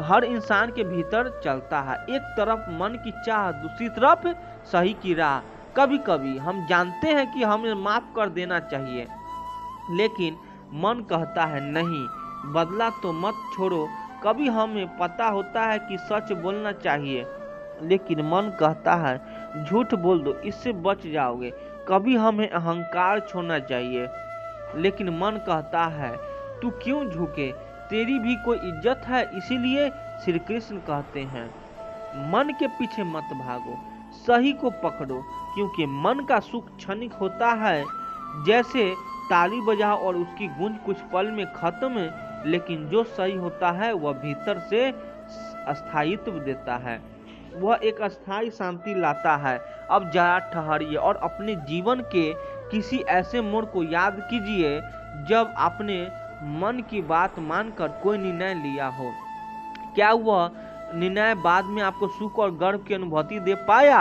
हर इंसान के भीतर चलता है, एक तरफ मन की चाह, दूसरी तरफ सही की राह। कभी कभी हम जानते हैं कि हमें माफ कर देना चाहिए, लेकिन मन कहता है नहीं, बदला तो मत छोड़ो। कभी हमें पता होता है कि सच बोलना चाहिए, लेकिन मन कहता है झूठ बोल दो, इससे बच जाओगे। कभी हमें अहंकार छोड़ना चाहिए, लेकिन मन कहता है तू क्यों झुके, तेरी भी कोई इज्जत है। इसीलिए श्री कृष्ण कहते हैं मन के पीछे मत भागो, सही को पकड़ो, क्योंकि मन का सुख क्षणिक होता है। जैसे ताली बजाओ और उसकी गूंज कुछ पल में खत्म, लेकिन जो सही होता है वह भीतर से अस्थायित्व देता है, वह एक अस्थायी शांति लाता है। अब जरा ठहरिए और अपने जीवन के किसी ऐसे मोड़ को याद कीजिए जब आपने मन की बात मानकर कोई निर्णय लिया हो। क्या वह निर्णय बाद में आपको सुख और गर्व की अनुभूति दे पाया,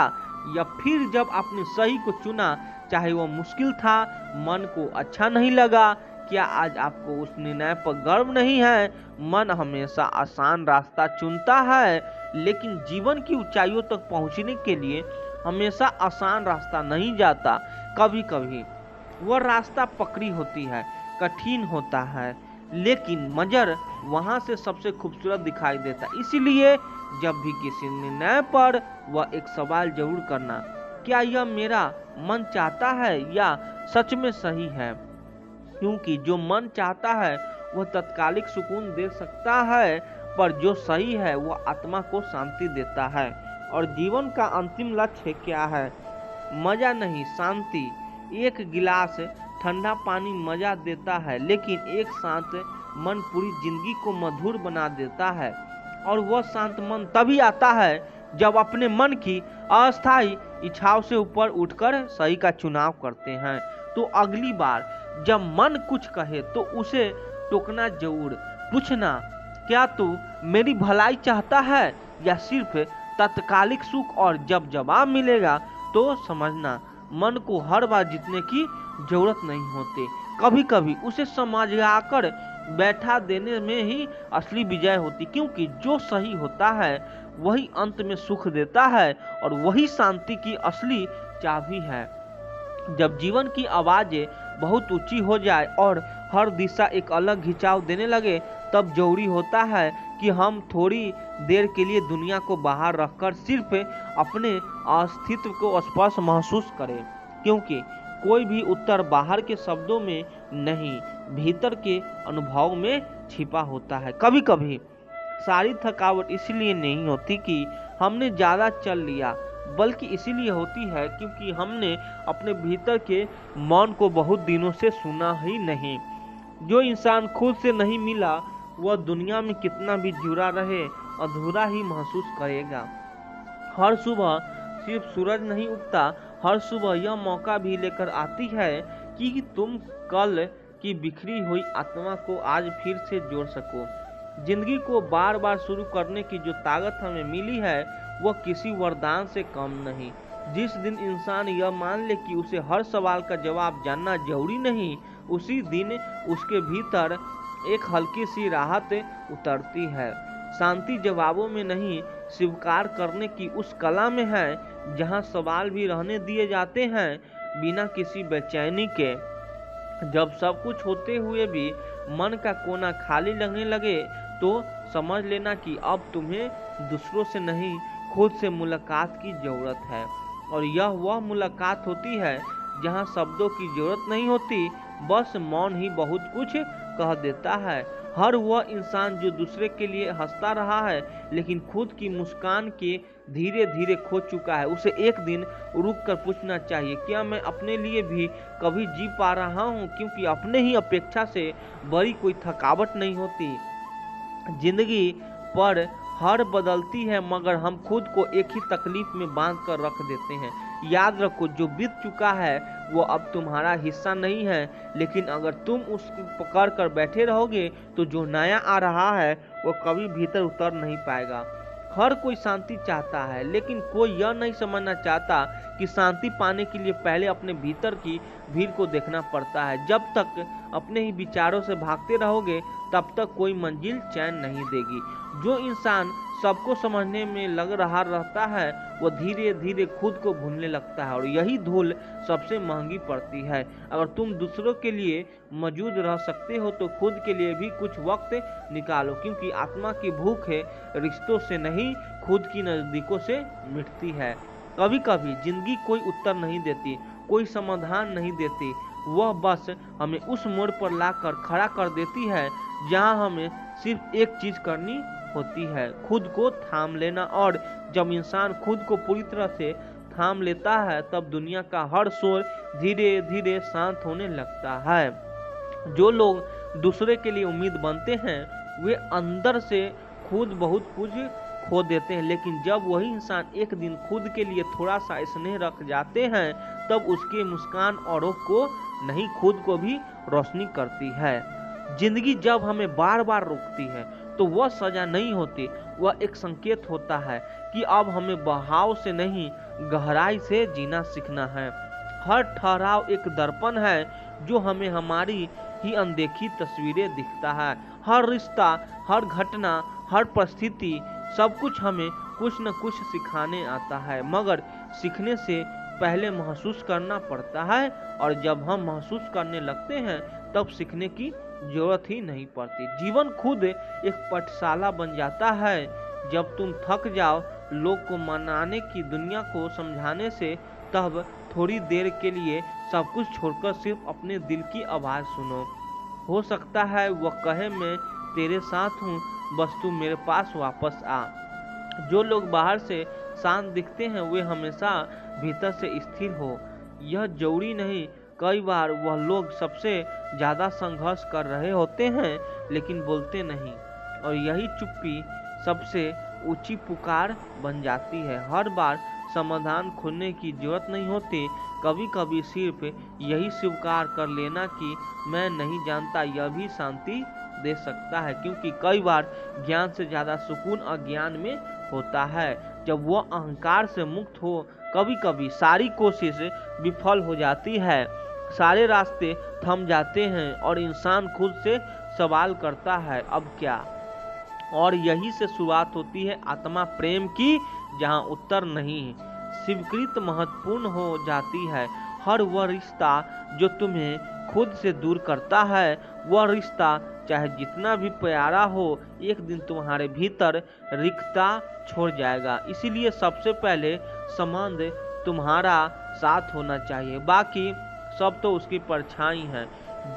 या फिर जब आपने सही को चुना, चाहे वह मुश्किल था, मन को अच्छा नहीं लगा, क्या आज आपको उस निर्णय पर गर्व नहीं है? मन हमेशा आसान रास्ता चुनता है, लेकिन जीवन की ऊंचाइयों तक पहुंचने के लिए हमेशा आसान रास्ता नहीं जाता। कभी कभी वह रास्ता पकड़ी होती है, कठिन होता है, लेकिन मंजर वहां से सबसे खूबसूरत दिखाई देता। इसीलिए जब भी किसी निर्णय पर वह एक सवाल जरूर करना, क्या यह मेरा मन चाहता है या सच में सही है? क्योंकि जो मन चाहता है वह तत्कालिक सुकून दे सकता है, पर जो सही है वह आत्मा को शांति देता है। और जीवन का अंतिम लक्ष्य क्या है? मजा नहीं, शांति। एक गिलास ठंडा पानी मजा देता है, लेकिन एक शांत मन पूरी जिंदगी को मधुर बना देता है। और वह शांत मन तभी आता है जब अपने मन की अस्थायी इच्छाओं से ऊपर उठकर सही का चुनाव करते हैं। तो अगली बार जब मन कुछ कहे तो उसे टोकना जरूर। पूछना, क्या तू मेरी भलाई चाहता है या सिर्फ तत्कालिक सुख? और जब जवाब मिलेगा तो समझना, मन को हर बार जीतने की जरूरत नहीं होती। कभी कभी उसे समझाकर बैठा देने में ही असली विजय होती, क्योंकि जो सही होता है वही अंत में सुख देता है और वही शांति की असली चाबी है। जब जीवन की आवाजें बहुत ऊंची हो जाए और हर दिशा एक अलग खिंचाव देने लगे, तब जरूरी होता है कि हम थोड़ी देर के लिए दुनिया को बाहर रखकर सिर्फ अपने अस्तित्व को स्पर्श महसूस करें। क्योंकि कोई भी उत्तर बाहर के शब्दों में नहीं, भीतर के अनुभव में छिपा होता है। कभी कभी सारी थकावट इसलिए नहीं होती कि हमने ज्यादा चल लिया, बल्कि इसीलिए होती है क्योंकि हमने अपने भीतर के मौन को बहुत दिनों से सुना ही नहीं। जो इंसान खुद से नहीं मिला वह दुनिया में कितना भी जुड़ा रहे अधूरा ही महसूस करेगा। हर सुबह सिर्फ सूरज नहीं उगता, हर सुबह यह मौका भी लेकर आती है कि तुम कल की बिखरी हुई आत्मा को आज फिर से जोड़ सको। जिंदगी को बार बार शुरू करने की जो ताकत हमें मिली है वह किसी वरदान से कम नहीं। जिस दिन इंसान यह मान ले कि उसे हर सवाल का जवाब जानना जरूरी नहीं, उसी दिन उसके भीतर एक हल्की सी राहत उतरती है। शांति जवाबों में नहीं, स्वीकार करने की उस कला में है जहां सवाल भी रहने दिए जाते हैं बिना किसी बेचैनी के। जब सब कुछ होते हुए भी मन का कोना खाली लगने लगे तो समझ लेना कि अब तुम्हें दूसरों से नहीं, खुद से मुलाकात की जरूरत है। और यह वह मुलाकात होती है जहां शब्दों की जरूरत नहीं होती, बस मौन ही बहुत कुछ कह देता है। हर वह इंसान जो दूसरे के लिए हंसता रहा है लेकिन खुद की मुस्कान के धीरे धीरे खो चुका है, उसे एक दिन रुक कर पूछना चाहिए, क्या मैं अपने लिए भी कभी जी पा रहा हूँ? क्योंकि अपने ही अपेक्षा से बड़ी कोई थकावट नहीं होती। जिंदगी पर हर बदलती है, मगर हम खुद को एक ही तकलीफ में बांध कर रख देते हैं। याद रखो, जो बीत चुका है वो अब तुम्हारा हिस्सा नहीं है, लेकिन अगर तुम उसको पकड़ कर बैठे रहोगे तो जो नया आ रहा है वो कभी भीतर उतर नहीं पाएगा। हर कोई शांति चाहता है, लेकिन कोई यह नहीं समझना चाहता कि शांति पाने के लिए पहले अपने भीतर की भीड़ को देखना पड़ता है। जब तक अपने ही विचारों से भागते रहोगे तब तक कोई मंजिल चैन नहीं देगी। जो इंसान सबको समझने में लग रहा रहता है वो धीरे धीरे खुद को भूलने लगता है, और यही धूल सबसे महंगी पड़ती है। अगर तुम दूसरों के लिए मौजूद रह सकते हो तो खुद के लिए भी कुछ वक्त निकालो, क्योंकि आत्मा की भूख है रिश्तों से नहीं, खुद की नजदीकों से मिटती है। कभी कभी जिंदगी कोई उत्तर नहीं देती, कोई समाधान नहीं देती, वह बस हमें उस मोड़ पर लाकर खड़ा कर देती है जहां हमें सिर्फ एक चीज करनी होती है, खुद को थाम लेना। और जब इंसान खुद को पूरी तरह से थाम लेता है तब दुनिया का हर शोर धीरे धीरे शांत होने लगता है। जो लोग दूसरे के लिए उम्मीद बनते हैं वे अंदर से खुद बहुत कुछ खो देते हैं, लेकिन जब वही इंसान एक दिन खुद के लिए थोड़ा सा स्नेह रख जाते हैं तब उसकी मुस्कान औरों को नहीं, खुद को भी रोशनी करती है। जिंदगी जब हमें बार बार रोकती है तो वह सजा नहीं होती, वह एक संकेत होता है कि अब हमें बहाव से नहीं गहराई से जीना सीखना है। हर ठहराव एक दर्पण है जो हमें हमारी ही अनदेखी तस्वीरें दिखता है। हर रिश्ता, हर घटना, हर परिस्थिति, सब कुछ हमें कुछ न कुछ सिखाने आता है, मगर सीखने से पहले महसूस करना पड़ता है। और जब हम महसूस करने लगते हैं तब सीखने की जरूरत ही नहीं पड़ती। जीवन खुद एक पाठशाला बन जाता है। जब तुम थक जाओ लोग को मनाने की, दुनिया को समझाने से, तब थोड़ी देर के लिए सब कुछ छोड़कर सिर्फ अपने दिल की आवाज़ सुनो। हो सकता है वह कहे मैं तेरे साथ हूँ, बस तू मेरे पास वापस आ। जो लोग बाहर से शांत दिखते हैं वे हमेशा भीतर से स्थिर हो, यह जरूरी नहीं। कई बार वह लोग सबसे ज़्यादा संघर्ष कर रहे होते हैं लेकिन बोलते नहीं, और यही चुप्पी सबसे ऊंची पुकार बन जाती है। हर बार समाधान खोजने की जरूरत नहीं होती, कभी कभी सिर्फ यही स्वीकार कर लेना कि मैं नहीं जानता, यह भी शांति दे सकता है। क्योंकि कई बार ज्ञान से ज़्यादा सुकून अज्ञान में होता है। जब वह अहंकार से मुक्त हो, कभी कभी सारी कोशिश विफल हो जाती है, सारे रास्ते थम जाते हैं और इंसान खुद से सवाल करता है अब क्या। और यही से शुरुआत होती है आत्मा प्रेम की, जहाँ उत्तर नहीं स्वीकृत महत्वपूर्ण हो जाती है। हर वह रिश्ता जो तुम्हें खुद से दूर करता है, वह रिश्ता चाहे जितना भी प्यारा हो, एक दिन तुम्हारे भीतर रिक्तता छोड़ जाएगा। इसीलिए सबसे पहले संबंध तुम्हारा साथ होना चाहिए, बाकी सब तो उसकी परछाई है।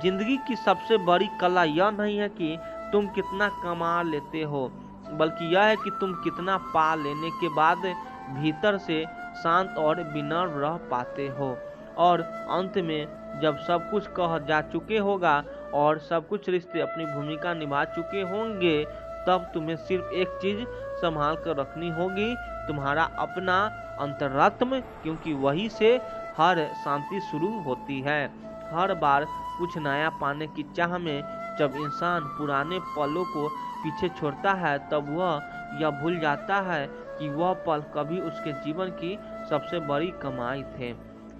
जिंदगी की सबसे बड़ी कला यह नहीं है कि तुम कितना कमा लेते हो, बल्कि यह है कि तुम कितना पा लेने के बाद भीतर से शांत और विनम्र रह पाते हो। और अंत में जब सब कुछ कह जा चुके होगा और सब कुछ रिश्ते अपनी भूमिका निभा चुके होंगे, तब तुम्हें सिर्फ एक चीज संभाल कर रखनी होगी, तुम्हारा अपना अंतरात्मा, क्योंकि वही से हर शांति शुरू होती है। हर बार कुछ नया पाने की चाह में जब इंसान पुराने पलों को पीछे छोड़ता है, तब वह यह भूल जाता है कि वह पल कभी उसके जीवन की सबसे बड़ी कमाई थे।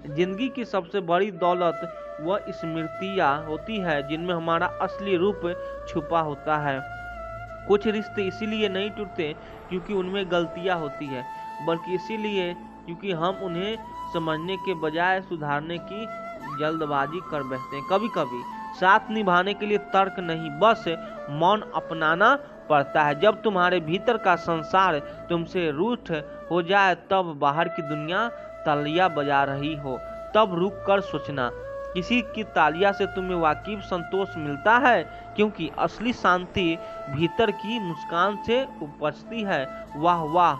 जिंदगी की सबसे बड़ी दौलत वह स्मृतियाँ होती है जिनमें हमारा असली रूप छुपा होता है। कुछ रिश्ते इसीलिए नहीं टूटते क्योंकि उनमें गलतियाँ होती है, बल्कि इसीलिए क्योंकि हम उन्हें समझने के बजाय सुधारने की जल्दबाजी कर बैठते हैं। कभी कभी साथ निभाने के लिए तर्क नहीं, बस मौन अपनाना पड़ता है। जब तुम्हारे भीतर का संसार तुमसे रूठ हो जाए, तब बाहर की दुनिया तालियां बजा रही हो, तब रुक कर सोचना, किसी की तालियां से तुम्हें वाकिफ संतोष मिलता है? क्योंकि असली शांति भीतर की मुस्कान से उपजती है। वाह वाह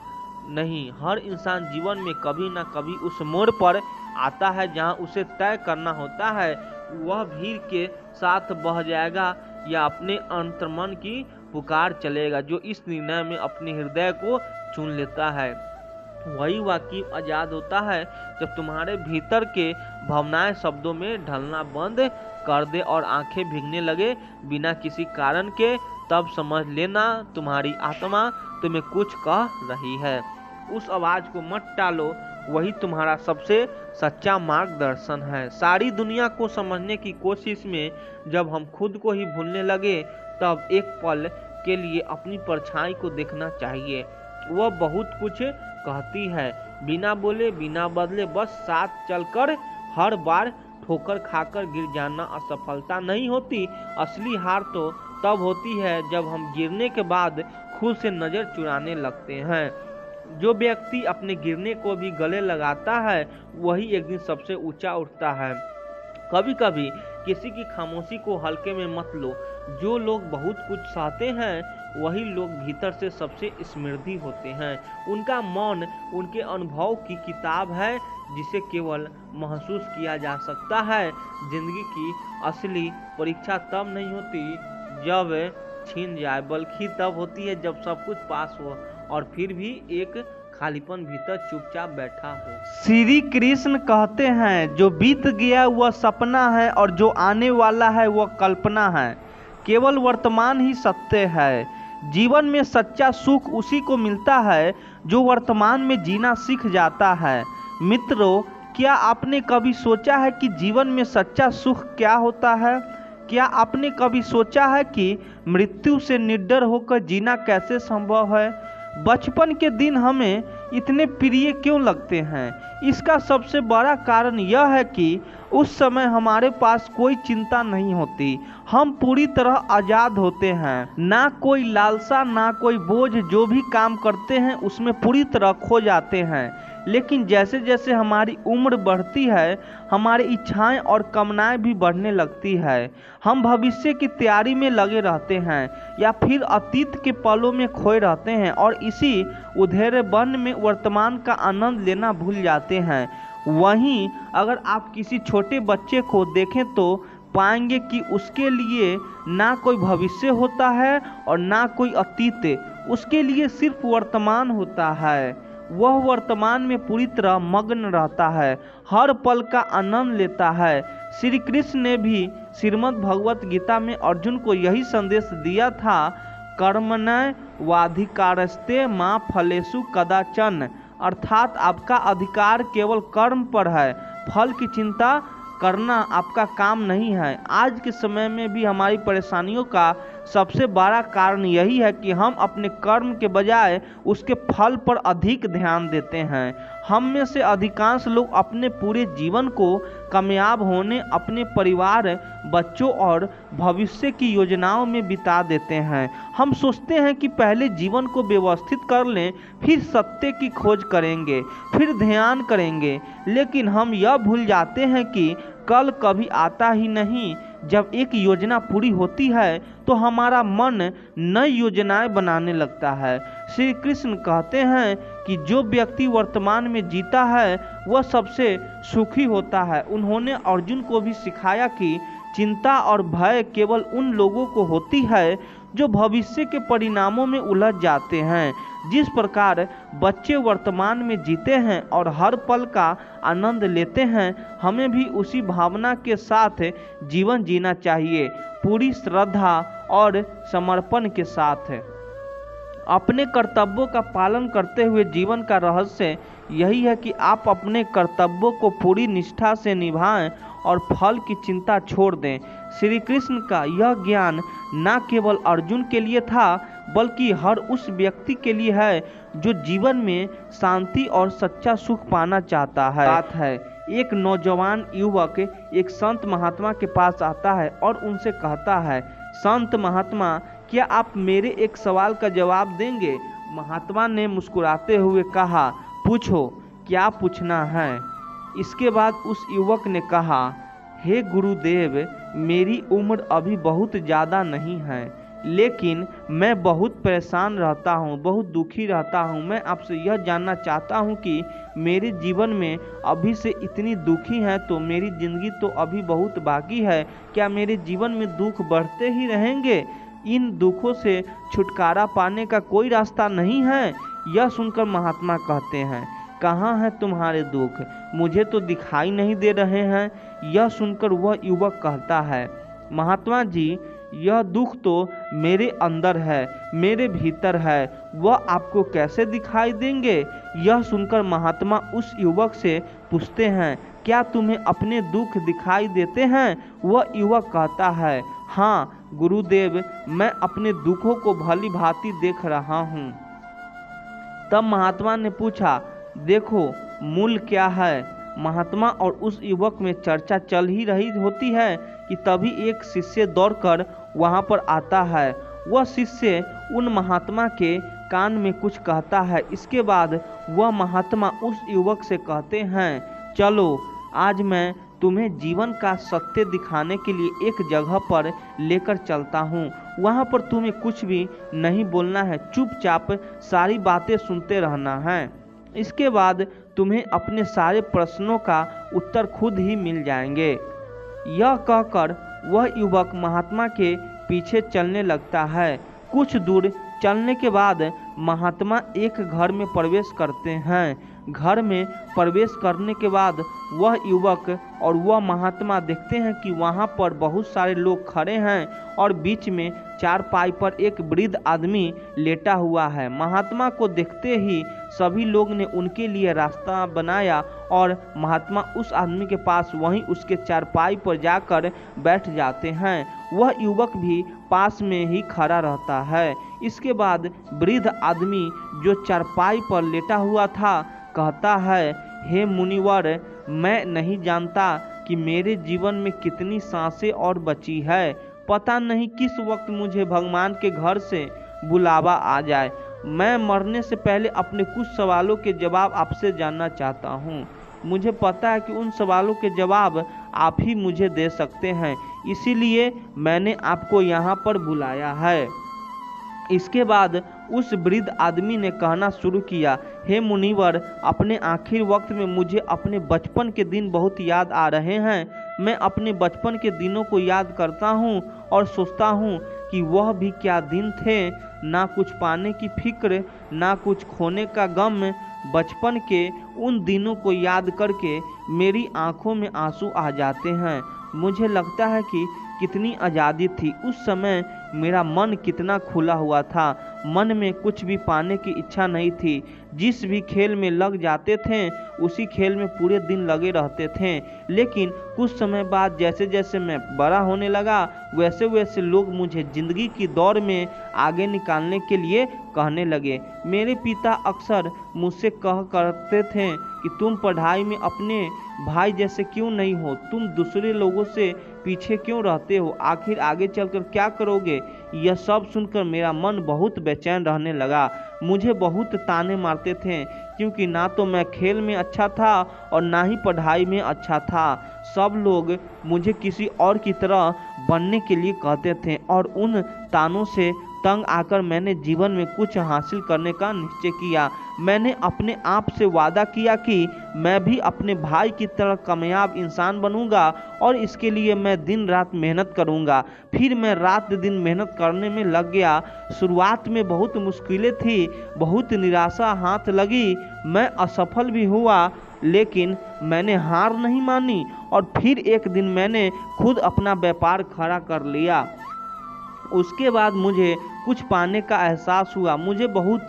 नहीं, हर इंसान जीवन में कभी ना कभी उस मोड़ पर आता है जहां उसे तय करना होता है वह भीड़ के साथ बह जाएगा या अपने अंतर्मन की पुकार चलेगा। जो इस निर्णय में अपने हृदय को चुन लेता है वही वाकिफ आजाद होता है। जब तुम्हारे भीतर के भावनाएं शब्दों में ढलना बंद कर दे और आंखें भीगने लगे बिना किसी कारण के, तब समझ लेना तुम्हारी आत्मा तुम्हें कुछ कह रही है। उस आवाज को मत टालो, वही तुम्हारा सबसे सच्चा मार्गदर्शन है। सारी दुनिया को समझने की कोशिश में जब हम खुद को ही भूलने लगे, तब एक पल के लिए अपनी परछाई को देखना चाहिए। वह बहुत कुछ कहती है, बिना बोले बिना बदले, बस साथ चलकर। हर बार ठोकर खाकर गिर जाना असफलता नहीं होती। असली हार तो तब होती है जब हम गिरने के बाद खुद से नजर चुराने लगते हैं। जो व्यक्ति अपने गिरने को भी गले लगाता है वही एक दिन सबसे ऊंचा उठता है। कभी कभी किसी की खामोशी को हल्के में मत लो। जो लोग बहुत कुछ सहते हैं वही लोग भीतर से सबसे समृद्धि होते हैं। उनका मौन उनके अनुभव की किताब है जिसे केवल महसूस किया जा सकता है। जिंदगी की असली परीक्षा तब नहीं होती जब छीन जाए, बल्कि तब होती है जब सब कुछ पास हो और फिर भी एक खालीपन भीतर चुपचाप बैठा हो। श्री कृष्ण कहते हैं, जो बीत गया वह सपना है और जो आने वाला है वह कल्पना है। केवल वर्तमान ही सत्य है। जीवन में सच्चा सुख उसी को मिलता है जो वर्तमान में जीना सीख जाता है। मित्रों, क्या आपने कभी सोचा है कि जीवन में सच्चा सुख क्या होता है? क्या आपने कभी सोचा है कि मृत्यु से निडर होकर जीना कैसे संभव है? बचपन के दिन हमें इतने प्रिय क्यों लगते हैं? इसका सबसे बड़ा कारण यह है कि उस समय हमारे पास कोई चिंता नहीं होती, हम पूरी तरह आज़ाद होते हैं। ना कोई लालसा, ना कोई बोझ, जो भी काम करते हैं उसमें पूरी तरह खो जाते हैं। लेकिन जैसे जैसे हमारी उम्र बढ़ती है, हमारी इच्छाएं और कामनाएं भी बढ़ने लगती है। हम भविष्य की तैयारी में लगे रहते हैं या फिर अतीत के पलों में खोए रहते हैं और इसी उधेरे वन में वर्तमान का आनंद लेना भूल जाते हैं। वहीं अगर आप किसी छोटे बच्चे को देखें तो पाएंगे कि उसके लिए ना कोई भविष्य होता है और ना कोई अतीत, उसके लिए सिर्फ वर्तमान होता है। वह वर्तमान में पूरी तरह मग्न रहता है, हर पल का आनंद लेता है। श्री कृष्ण ने भी श्रीमद् भगवत गीता में अर्जुन को यही संदेश दिया था, कर्मण्येवाधिकारस्ते मा फलेषु कदाचन, अर्थात आपका अधिकार केवल कर्म पर है, फल की चिंता करना आपका काम नहीं है। आज के समय में भी हमारी परेशानियों का सबसे बड़ा कारण यही है कि हम अपने कर्म के बजाय उसके फल पर अधिक ध्यान देते हैं। हम में से अधिकांश लोग अपने पूरे जीवन को कामयाब होने, अपने परिवार, बच्चों और भविष्य की योजनाओं में बिता देते हैं। हम सोचते हैं कि पहले जीवन को व्यवस्थित कर लें, फिर सत्य की खोज करेंगे, फिर ध्यान करेंगे। लेकिन हम यह भूल जाते हैं कि कल कभी आता ही नहीं। जब एक योजना पूरी होती है तो हमारा मन नई योजनाएं बनाने लगता है। श्री कृष्ण कहते हैं कि जो व्यक्ति वर्तमान में जीता है वह सबसे सुखी होता है। उन्होंने अर्जुन को भी सिखाया कि चिंता और भय केवल उन लोगों को होती है जो भविष्य के परिणामों में उलझ जाते हैं। जिस प्रकार बच्चे वर्तमान में जीते हैं और हर पल का आनंद लेते हैं, हमें भी उसी भावना के साथ जीवन जीना चाहिए, पूरी श्रद्धा और समर्पण के साथ। अपने कर्तव्यों का पालन करते हुए जीवन का रहस्य यही है कि आप अपने कर्तव्यों को पूरी निष्ठा से निभाएं और फल की चिंता छोड़ दें। श्री कृष्ण का यह ज्ञान न केवल अर्जुन के लिए था बल्कि हर उस व्यक्ति के लिए है जो जीवन में शांति और सच्चा सुख पाना चाहता है। बात है, एक नौजवान युवक एक संत महात्मा के पास आता है और उनसे कहता है, संत महात्मा, क्या आप मेरे एक सवाल का जवाब देंगे? महात्मा ने मुस्कुराते हुए कहा, पूछो, क्या पूछना है? इसके बाद उस युवक ने कहा, हे गुरुदेव, मेरी उम्र अभी बहुत ज़्यादा नहीं है, लेकिन मैं बहुत परेशान रहता हूँ, बहुत दुखी रहता हूँ। मैं आपसे यह जानना चाहता हूँ कि मेरे जीवन में अभी से इतनी दुखी हैं तो मेरी ज़िंदगी तो अभी बहुत बाकी है। क्या मेरे जीवन में दुख बढ़ते ही रहेंगे? इन दुखों से छुटकारा पाने का कोई रास्ता नहीं है? यह सुनकर महात्मा कहते हैं, कहाँ है तुम्हारे दुख? मुझे तो दिखाई नहीं दे रहे हैं। यह सुनकर वह युवक कहता है, महात्मा जी, यह दुख तो मेरे अंदर है, मेरे भीतर है, वह आपको कैसे दिखाई देंगे? यह सुनकर महात्मा उस युवक से पूछते हैं, क्या तुम्हें अपने दुख दिखाई देते हैं? वह युवक कहता है, हाँ गुरुदेव, मैं अपने दुखों को भली भांति देख रहा हूँ। तब महात्मा ने पूछा, देखो मूल क्या है? महात्मा और उस युवक में चर्चा चल ही रही होती है कि तभी एक शिष्य दौड़कर वहां पर आता है। वह शिष्य उन महात्मा के कान में कुछ कहता है। इसके बाद वह महात्मा उस युवक से कहते हैं, चलो आज मैं तुम्हें जीवन का सत्य दिखाने के लिए एक जगह पर लेकर चलता हूँ। वहाँ पर तुम्हें कुछ भी नहीं बोलना है, चुपचाप सारी बातें सुनते रहना है। इसके बाद तुम्हें अपने सारे प्रश्नों का उत्तर खुद ही मिल जाएंगे। यह कहकर वह युवक महात्मा के पीछे चलने लगता है। कुछ दूर चलने के बाद महात्मा एक घर में प्रवेश करते हैं। घर में प्रवेश करने के बाद वह युवक और वह महात्मा देखते हैं कि वहाँ पर बहुत सारे लोग खड़े हैं और बीच में चारपाई पर एक वृद्ध आदमी लेटा हुआ है। महात्मा को देखते ही सभी लोग ने उनके लिए रास्ता बनाया और महात्मा उस आदमी के पास वहीं उसके चारपाई पर जाकर बैठ जाते हैं। वह युवक भी पास में ही खड़ा रहता है। इसके बाद वृद्ध आदमी जो चारपाई पर लेटा हुआ था कहता है, हे मुनिवर, मैं नहीं जानता कि मेरे जीवन में कितनी सांसें और बची है। पता नहीं किस वक्त मुझे भगवान के घर से बुलावा आ जाए। मैं मरने से पहले अपने कुछ सवालों के जवाब आपसे जानना चाहता हूँ। मुझे पता है कि उन सवालों के जवाब आप ही मुझे दे सकते हैं, इसीलिए मैंने आपको यहाँ पर बुलाया है। इसके बाद उस वृद्ध आदमी ने कहना शुरू किया, हे मुनिवर, अपने आखिर वक्त में मुझे अपने बचपन के दिन बहुत याद आ रहे हैं। मैं अपने बचपन के दिनों को याद करता हूँ और सोचता हूँ कि वह भी क्या दिन थे। ना कुछ पाने की फिक्र, ना कुछ खोने का गम। बचपन के उन दिनों को याद करके मेरी आंखों में आंसू आ जाते हैं। मुझे लगता है कि कितनी आज़ादी थी उस समय। मेरा मन कितना खुला हुआ था। मन में कुछ भी पाने की इच्छा नहीं थी। जिस भी खेल में लग जाते थे उसी खेल में पूरे दिन लगे रहते थे। लेकिन कुछ समय बाद जैसे जैसे मैं बड़ा होने लगा वैसे वैसे लोग मुझे ज़िंदगी की दौड़ में आगे निकालने के लिए कहने लगे। मेरे पिता अक्सर मुझसे कहा करते थे कि तुम पढ़ाई में अपने भाई जैसे क्यों नहीं हो, तुम दूसरे लोगों से पीछे क्यों रहते हो, आखिर आगे चलकर क्या करोगे। यह सब सुनकर मेरा मन बहुत बेचैन रहने लगा। मुझे बहुत ताने मारते थे क्योंकि ना तो मैं खेल में अच्छा था और ना ही पढ़ाई में अच्छा था। सब लोग मुझे किसी और की तरह बनने के लिए कहते थे और उन तानों से तंग आकर मैंने जीवन में कुछ हासिल करने का निश्चय किया। मैंने अपने आप से वादा किया कि मैं भी अपने भाई की तरह कामयाब इंसान बनूंगा और इसके लिए मैं दिन रात मेहनत करूंगा। फिर मैं रात दिन मेहनत करने में लग गया। शुरुआत में बहुत मुश्किलें थी, बहुत निराशा हाथ लगी, मैं असफल भी हुआ, लेकिन मैंने हार नहीं मानी और फिर एक दिन मैंने खुद अपना व्यापार खड़ा कर लिया। उसके बाद मुझे कुछ पाने का एहसास हुआ। मुझे बहुत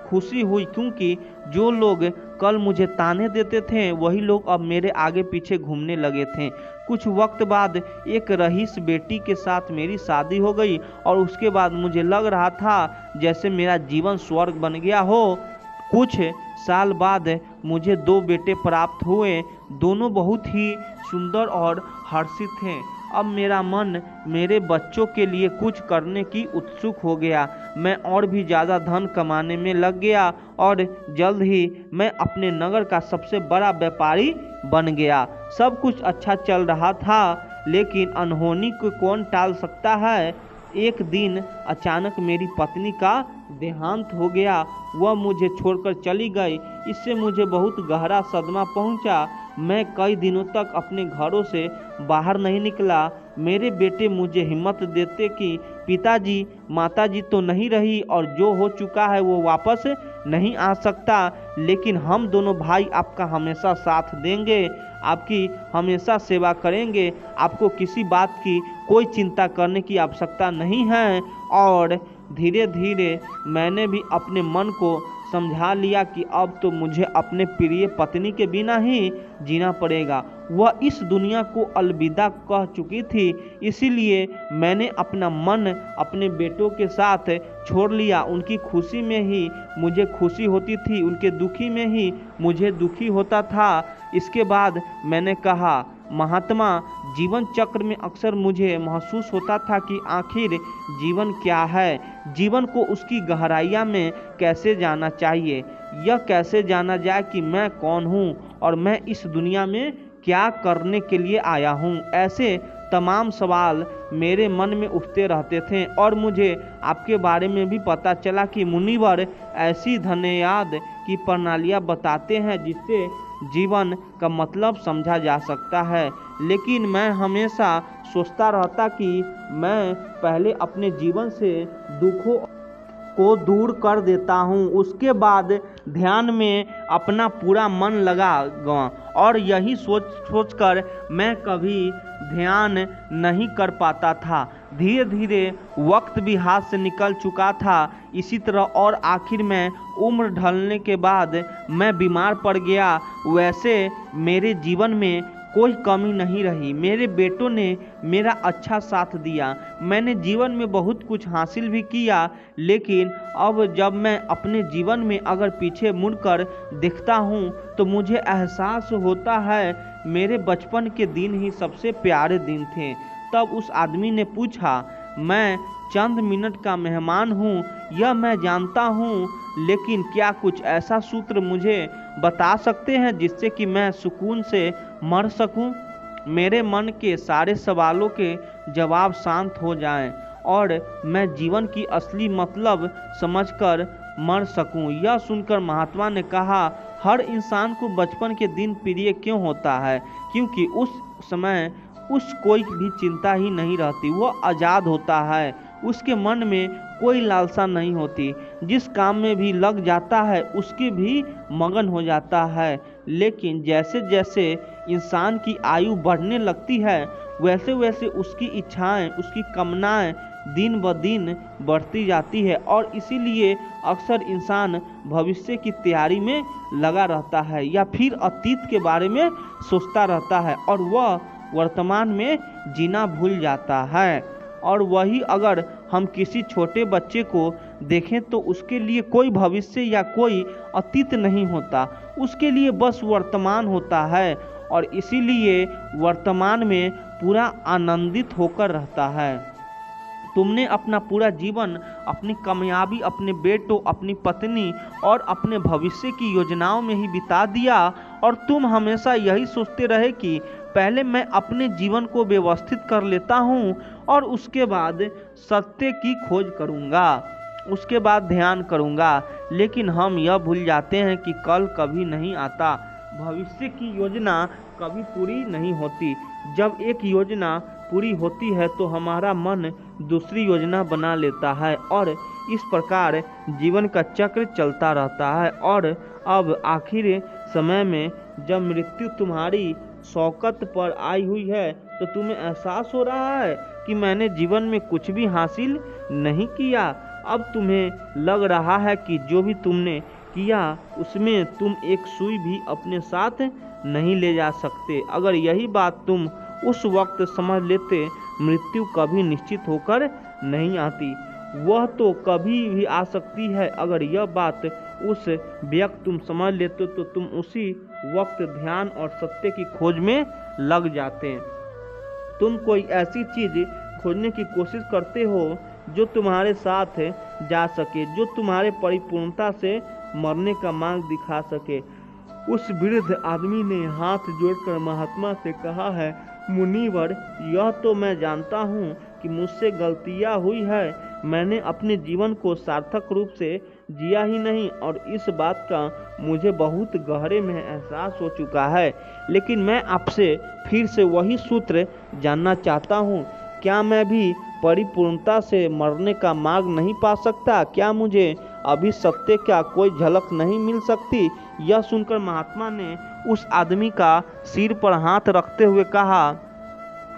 खुशी हुई क्योंकि जो लोग कल मुझे ताने देते थे वही लोग अब मेरे आगे पीछे घूमने लगे थे। कुछ वक्त बाद एक रईस बेटी के साथ मेरी शादी हो गई और उसके बाद मुझे लग रहा था जैसे मेरा जीवन स्वर्ग बन गया हो। कुछ साल बाद मुझे 2 बेटे प्राप्त हुए। दोनों बहुत ही सुंदर और हर्षित थे। अब मेरा मन मेरे बच्चों के लिए कुछ करने की उत्सुक हो गया। मैं और भी ज़्यादा धन कमाने में लग गया और जल्द ही मैं अपने नगर का सबसे बड़ा व्यापारी बन गया। सब कुछ अच्छा चल रहा था, लेकिन अनहोनी को कौन टाल सकता है। एक दिन अचानक मेरी पत्नी का देहांत हो गया। वह मुझे छोड़कर चली गई। इससे मुझे बहुत गहरा सदमा पहुंचा। मैं कई दिनों तक अपने घरों से बाहर नहीं निकला। मेरे बेटे मुझे हिम्मत देते कि पिताजी, माताजी तो नहीं रही और जो हो चुका है वो वापस नहीं आ सकता, लेकिन हम दोनों भाई आपका हमेशा साथ देंगे, आपकी हमेशा सेवा करेंगे। आपको किसी बात की कोई चिंता करने की आवश्यकता नहीं है। और धीरे धीरे मैंने भी अपने मन को समझा लिया कि अब तो मुझे अपने प्रिय पत्नी के बिना ही जीना पड़ेगा। वह इस दुनिया को अलविदा कह चुकी थी, इसीलिए मैंने अपना मन अपने बेटों के साथ छोड़ लिया। उनकी खुशी में ही मुझे खुशी होती थी, उनके दुखी में ही मुझे दुखी होता था। इसके बाद मैंने कहा, महात्मा, जीवन चक्र में अक्सर मुझे महसूस होता था कि आखिर जीवन क्या है, जीवन को उसकी गहराइयाँ में कैसे जाना चाहिए, यह कैसे जाना जाए कि मैं कौन हूँ और मैं इस दुनिया में क्या करने के लिए आया हूँ। ऐसे तमाम सवाल मेरे मन में उठते रहते थे और मुझे आपके बारे में भी पता चला कि मुनिवर ऐसी धन्यवाद की प्रणालियाँ बताते हैं जिससे जीवन का मतलब समझा जा सकता है। लेकिन मैं हमेशा सोचता रहता कि मैं पहले अपने जीवन से दुखों को दूर कर देता हूँ, उसके बाद ध्यान में अपना पूरा मन लगाऊंगा। और यही सोच कर मैं कभी ध्यान नहीं कर पाता था। धीरे धीरे वक्त भी हाथ से निकल चुका था इसी तरह, और आखिर में उम्र ढलने के बाद मैं बीमार पड़ गया। वैसे मेरे जीवन में कोई कमी नहीं रही। मेरे बेटों ने मेरा अच्छा साथ दिया। मैंने जीवन में बहुत कुछ हासिल भी किया, लेकिन अब जब मैं अपने जीवन में अगर पीछे मुड़कर देखता हूँ तो मुझे एहसास होता है मेरे बचपन के दिन ही सबसे प्यारे दिन थे। तब उस आदमी ने पूछा, मैं चंद मिनट का मेहमान हूँ, यह मैं जानता हूँ, लेकिन क्या कुछ ऐसा सूत्र मुझे बता सकते हैं जिससे कि मैं सुकून से मर सकूं? मेरे मन के सारे सवालों के जवाब शांत हो जाएं और मैं जीवन की असली मतलब समझकर मर सकूं। यह सुनकर महात्मा ने कहा, हर इंसान को बचपन के दिन प्रिय क्यों होता है? क्योंकि उस समय उस कोई भी चिंता ही नहीं रहती, वह आज़ाद होता है, उसके मन में कोई लालसा नहीं होती, जिस काम में भी लग जाता है उसके भी मगन हो जाता है। लेकिन जैसे जैसे इंसान की आयु बढ़ने लगती है वैसे वैसे उसकी इच्छाएं, उसकी कामनाएं दिन ब दिन बढ़ती जाती है और इसीलिए अक्सर इंसान भविष्य की तैयारी में लगा रहता है या फिर अतीत के बारे में सोचता रहता है और वह वर्तमान में जीना भूल जाता है। और वही अगर हम किसी छोटे बच्चे को देखें तो उसके लिए कोई भविष्य या कोई अतीत नहीं होता, उसके लिए बस वर्तमान होता है और इसीलिए वर्तमान में पूरा आनंदित होकर रहता है। तुमने अपना पूरा जीवन अपनी कामयाबी, अपने बेटों, अपनी पत्नी और अपने भविष्य की योजनाओं में ही बिता दिया और तुम हमेशा यही सोचते रहे कि पहले मैं अपने जीवन को व्यवस्थित कर लेता हूँ और उसके बाद सत्य की खोज करूँगा, उसके बाद ध्यान करूँगा। लेकिन हम यह भूल जाते हैं कि कल कभी नहीं आता, भविष्य की योजना कभी पूरी नहीं होती। जब एक योजना पूरी होती है तो हमारा मन दूसरी योजना बना लेता है और इस प्रकार जीवन का चक्र चलता रहता है। और अब आखिर समय में जब मृत्यु तुम्हारी शौकत पर आई हुई है तो तुम्हें एहसास हो रहा है कि मैंने जीवन में कुछ भी हासिल नहीं किया। अब तुम्हें लग रहा है कि जो भी तुमने किया उसमें तुम एक सुई भी अपने साथ नहीं ले जा सकते। अगर यही बात तुम उस वक्त समझ लेते, मृत्यु कभी निश्चित होकर नहीं आती, वह तो कभी भी आ सकती है। अगर यह बात उस व्यक्त तुम समझ लेते तो तुम उसी वक्त ध्यान और सत्य की खोज में लग जाते। तुम कोई ऐसी चीज खोजने की कोशिश करते हो जो तुम्हारे साथ जा सके, जो तुम्हारे परिपूर्णता से मरने का मार्ग दिखा सके। उस वृद्ध आदमी ने हाथ जोड़कर महात्मा से कहा है, मुनिवर, यह तो मैं जानता हूँ कि मुझसे गलतियाँ हुई है, मैंने अपने जीवन को सार्थक रूप से जिया ही नहीं और इस बात का मुझे बहुत गहरे में एहसास हो चुका है। लेकिन मैं आपसे फिर से वही सूत्र जानना चाहता हूँ, क्या मैं भी परिपूर्णता से मरने का मार्ग नहीं पा सकता? क्या मुझे अभी सत्य का कोई झलक नहीं मिल सकती? यह सुनकर महात्मा ने उस आदमी का सिर पर हाथ रखते हुए कहा,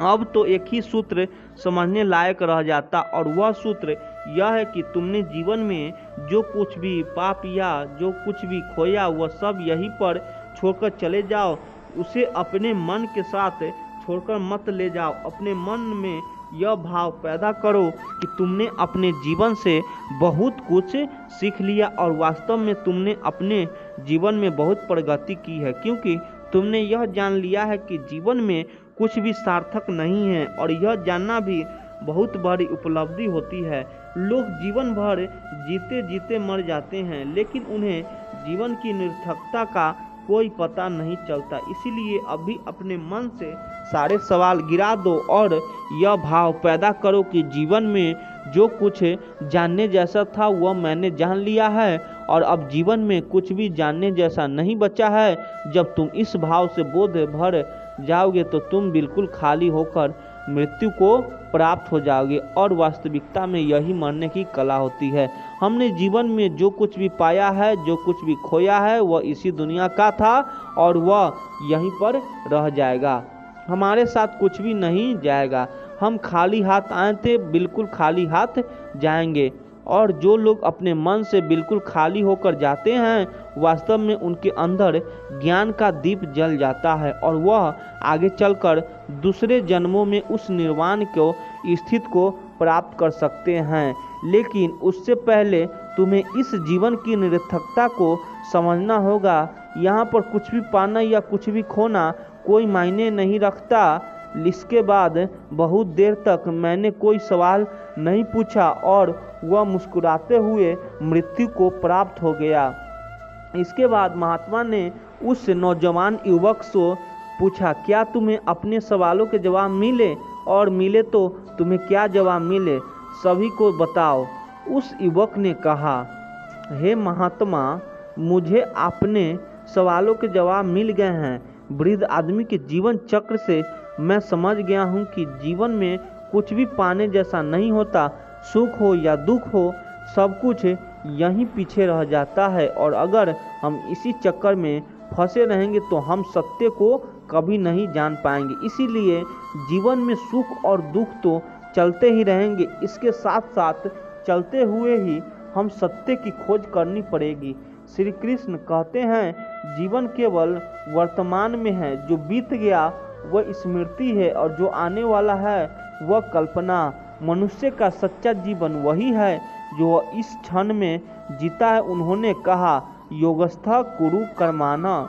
अब तो एक ही सूत्र समझने लायक रह जाता और वह सूत्र यह है कि तुमने जीवन में जो कुछ भी पाप या जो कुछ भी खोया वह सब यहीं पर छोड़कर चले जाओ। उसे अपने मन के साथ छोड़कर मत ले जाओ। अपने मन में यह भाव पैदा करो कि तुमने अपने जीवन से बहुत कुछ सीख लिया और वास्तव में तुमने अपने जीवन में बहुत प्रगति की है, क्योंकि तुमने यह जान लिया है कि जीवन में कुछ भी सार्थक नहीं है और यह जानना भी बहुत बड़ी उपलब्धि होती है। लोग जीवन भर जीते जीते मर जाते हैं, लेकिन उन्हें जीवन की निरर्थकता का कोई पता नहीं चलता। इसीलिए अभी अपने मन से सारे सवाल गिरा दो और यह भाव पैदा करो कि जीवन में जो कुछ जानने जैसा था वह मैंने जान लिया है और अब जीवन में कुछ भी जानने जैसा नहीं बचा है। जब तुम इस भाव से बोध भर जाओगे तो तुम बिल्कुल खाली होकर मृत्यु को प्राप्त हो जाओगे और वास्तविकता में यही मरने की कला होती है। हमने जीवन में जो कुछ भी पाया है, जो कुछ भी खोया है, वह इसी दुनिया का था और वह यहीं पर रह जाएगा, हमारे साथ कुछ भी नहीं जाएगा। हम खाली हाथ आए थे, बिल्कुल खाली हाथ जाएंगे। और जो लोग अपने मन से बिल्कुल खाली होकर जाते हैं वास्तव में उनके अंदर ज्ञान का दीप जल जाता है और वह आगे चलकर दूसरे जन्मों में उस निर्वाण को स्थिति को प्राप्त कर सकते हैं। लेकिन उससे पहले तुम्हें इस जीवन की निरर्थकता को समझना होगा। यहाँ पर कुछ भी पाना या कुछ भी खोना कोई मायने नहीं रखता। इसके बाद बहुत देर तक मैंने कोई सवाल नहीं पूछा और वह मुस्कुराते हुए मृत्यु को प्राप्त हो गया। इसके बाद महात्मा ने उस नौजवान युवक से पूछा, क्या तुम्हें अपने सवालों के जवाब मिले, और मिले तो तुम्हें क्या जवाब मिले, सभी को बताओ। उस युवक ने कहा, हे महात्मा, मुझे अपने सवालों के जवाब मिल गए हैं। वृद्ध आदमी के जीवन चक्र से मैं समझ गया हूँ कि जीवन में कुछ भी पाने जैसा नहीं होता। सुख हो या दुख हो, सब कुछ यहीं पीछे रह जाता है और अगर हम इसी चक्कर में फंसे रहेंगे तो हम सत्य को कभी नहीं जान पाएंगे। इसीलिए जीवन में सुख और दुख तो चलते ही रहेंगे, इसके साथ साथ चलते हुए ही हम सत्य की खोज करनी पड़ेगी। श्री कृष्ण कहते हैं, जीवन केवल वर्तमान में है, जो बीत गया वह स्मृति है और जो आने वाला है वह कल्पना। मनुष्य का सच्चा जीवन वही है जो इस क्षण में जीता है। उन्होंने कहा, योगस्थ कुरु कर्माना,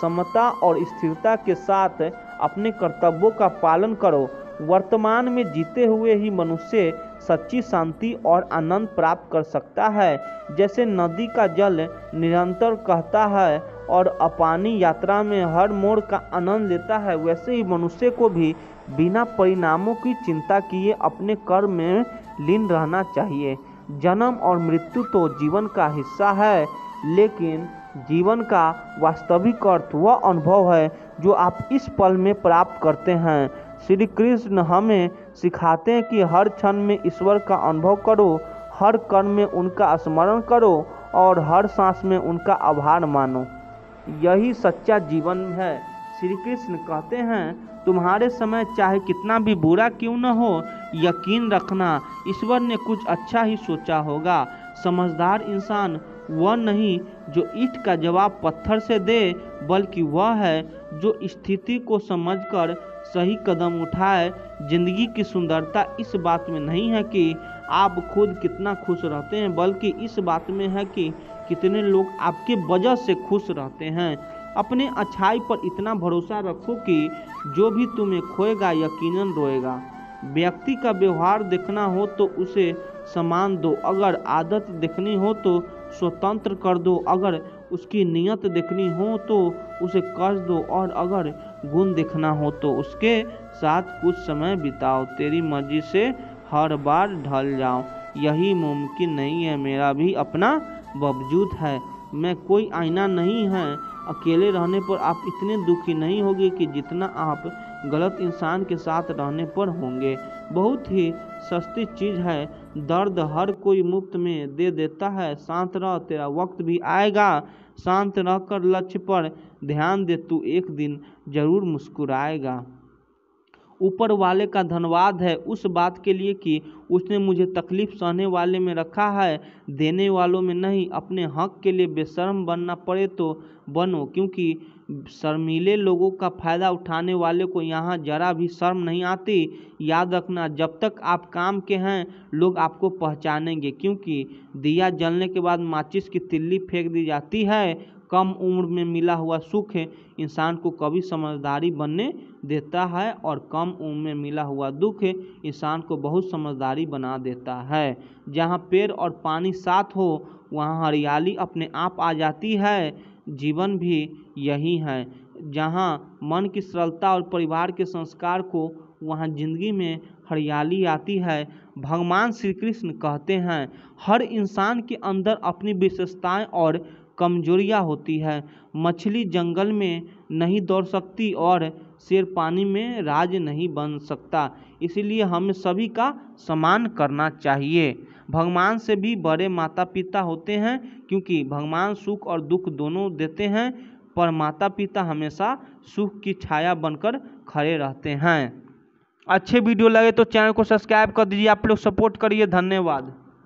समता और स्थिरता के साथ अपने कर्तव्यों का पालन करो। वर्तमान में जीते हुए ही मनुष्य सच्ची शांति और आनंद प्राप्त कर सकता है। जैसे नदी का जल निरंतर कहता है और अपानी यात्रा में हर मोड़ का आनंद लेता है, वैसे ही मनुष्य को भी बिना परिणामों की चिंता किए अपने कर्म में लीन रहना चाहिए। जन्म और मृत्यु तो जीवन का हिस्सा है, लेकिन जीवन का वास्तविक अर्थ वह अनुभव है जो आप इस पल में प्राप्त करते हैं। श्री कृष्ण हमें सिखाते हैं कि हर क्षण में ईश्वर का अनुभव करो, हर कर्म में उनका स्मरण करो और हर सांस में उनका आभार मानो। यही सच्चा जीवन है। श्री कृष्ण कहते हैं, तुम्हारे समय चाहे कितना भी बुरा क्यों न हो, यकीन रखना ईश्वर ने कुछ अच्छा ही सोचा होगा। समझदार इंसान वह नहीं जो ईंट का जवाब पत्थर से दे, बल्कि वह है जो स्थिति को समझकर सही कदम उठाए। जिंदगी की सुंदरता इस बात में नहीं है कि आप खुद कितना खुश रहते हैं, बल्कि इस बात में है कि कितने लोग आपके वजह से खुश रहते हैं। अपने अच्छाई पर इतना भरोसा रखो कि जो भी तुम्हें खोएगा यकीनन रोएगा। व्यक्ति का व्यवहार देखना हो तो उसे सम्मान दो, अगर आदत देखनी हो तो स्वतंत्र कर दो, अगर उसकी नीयत देखनी हो तो उसे कर दो और अगर गुण देखना हो तो उसके साथ कुछ समय बिताओ। तेरी मर्जी से हर बार ढल जाओ, यही मुमकिन नहीं है। मेरा भी अपना वजूद है, मैं कोई आईना नहीं है। अकेले रहने पर आप इतने दुखी नहीं होंगे कि जितना आप गलत इंसान के साथ रहने पर होंगे। बहुत ही सस्ती चीज़ है, दर्द हर कोई मुफ्त में दे देता है। शांत रह, तेरा वक्त भी आएगा। शांत रहकर लक्ष्य पर ध्यान दे, तू एक दिन जरूर मुस्कुराएगा। ऊपर वाले का धन्यवाद है उस बात के लिए कि उसने मुझे तकलीफ सहने वाले में रखा है, देने वालों में नहीं। अपने हक के लिए बेशर्म बनना पड़े तो बनो, क्योंकि शर्मीले लोगों का फ़ायदा उठाने वाले को यहाँ जरा भी शर्म नहीं आती। याद रखना, जब तक आप काम के हैं लोग आपको पहचानेंगे, क्योंकि दिया जलने के बाद माचिस की तिल्ली फेंक दी जाती है। कम उम्र में मिला हुआ सुख इंसान को कभी समझदारी बनने देता है और कम उम्र में मिला हुआ दुख इंसान को बहुत समझदारी बना देता है। जहाँ पेड़ और पानी साथ हो वहाँ हरियाली अपने आप आ जाती है। जीवन भी यही है, जहाँ मन की सरलता और परिवार के संस्कार को वहाँ जिंदगी में हरियाली आती है। भगवान श्री कृष्ण कहते हैं, हर इंसान के अंदर अपनी विशेषताएं और कमजोरियां होती है। मछली जंगल में नहीं दौड़ सकती और शेर पानी में राज नहीं बन सकता, इसलिए हमें सभी का सम्मान करना चाहिए। भगवान से भी बड़े माता पिता होते हैं, क्योंकि भगवान सुख और दुख दोनों देते हैं, पर माता पिता हमेशा सुख की छाया बनकर खड़े रहते हैं। अच्छे वीडियो लगे तो चैनल को सब्सक्राइब कर दीजिए। आप लोग सपोर्ट करिए। धन्यवाद।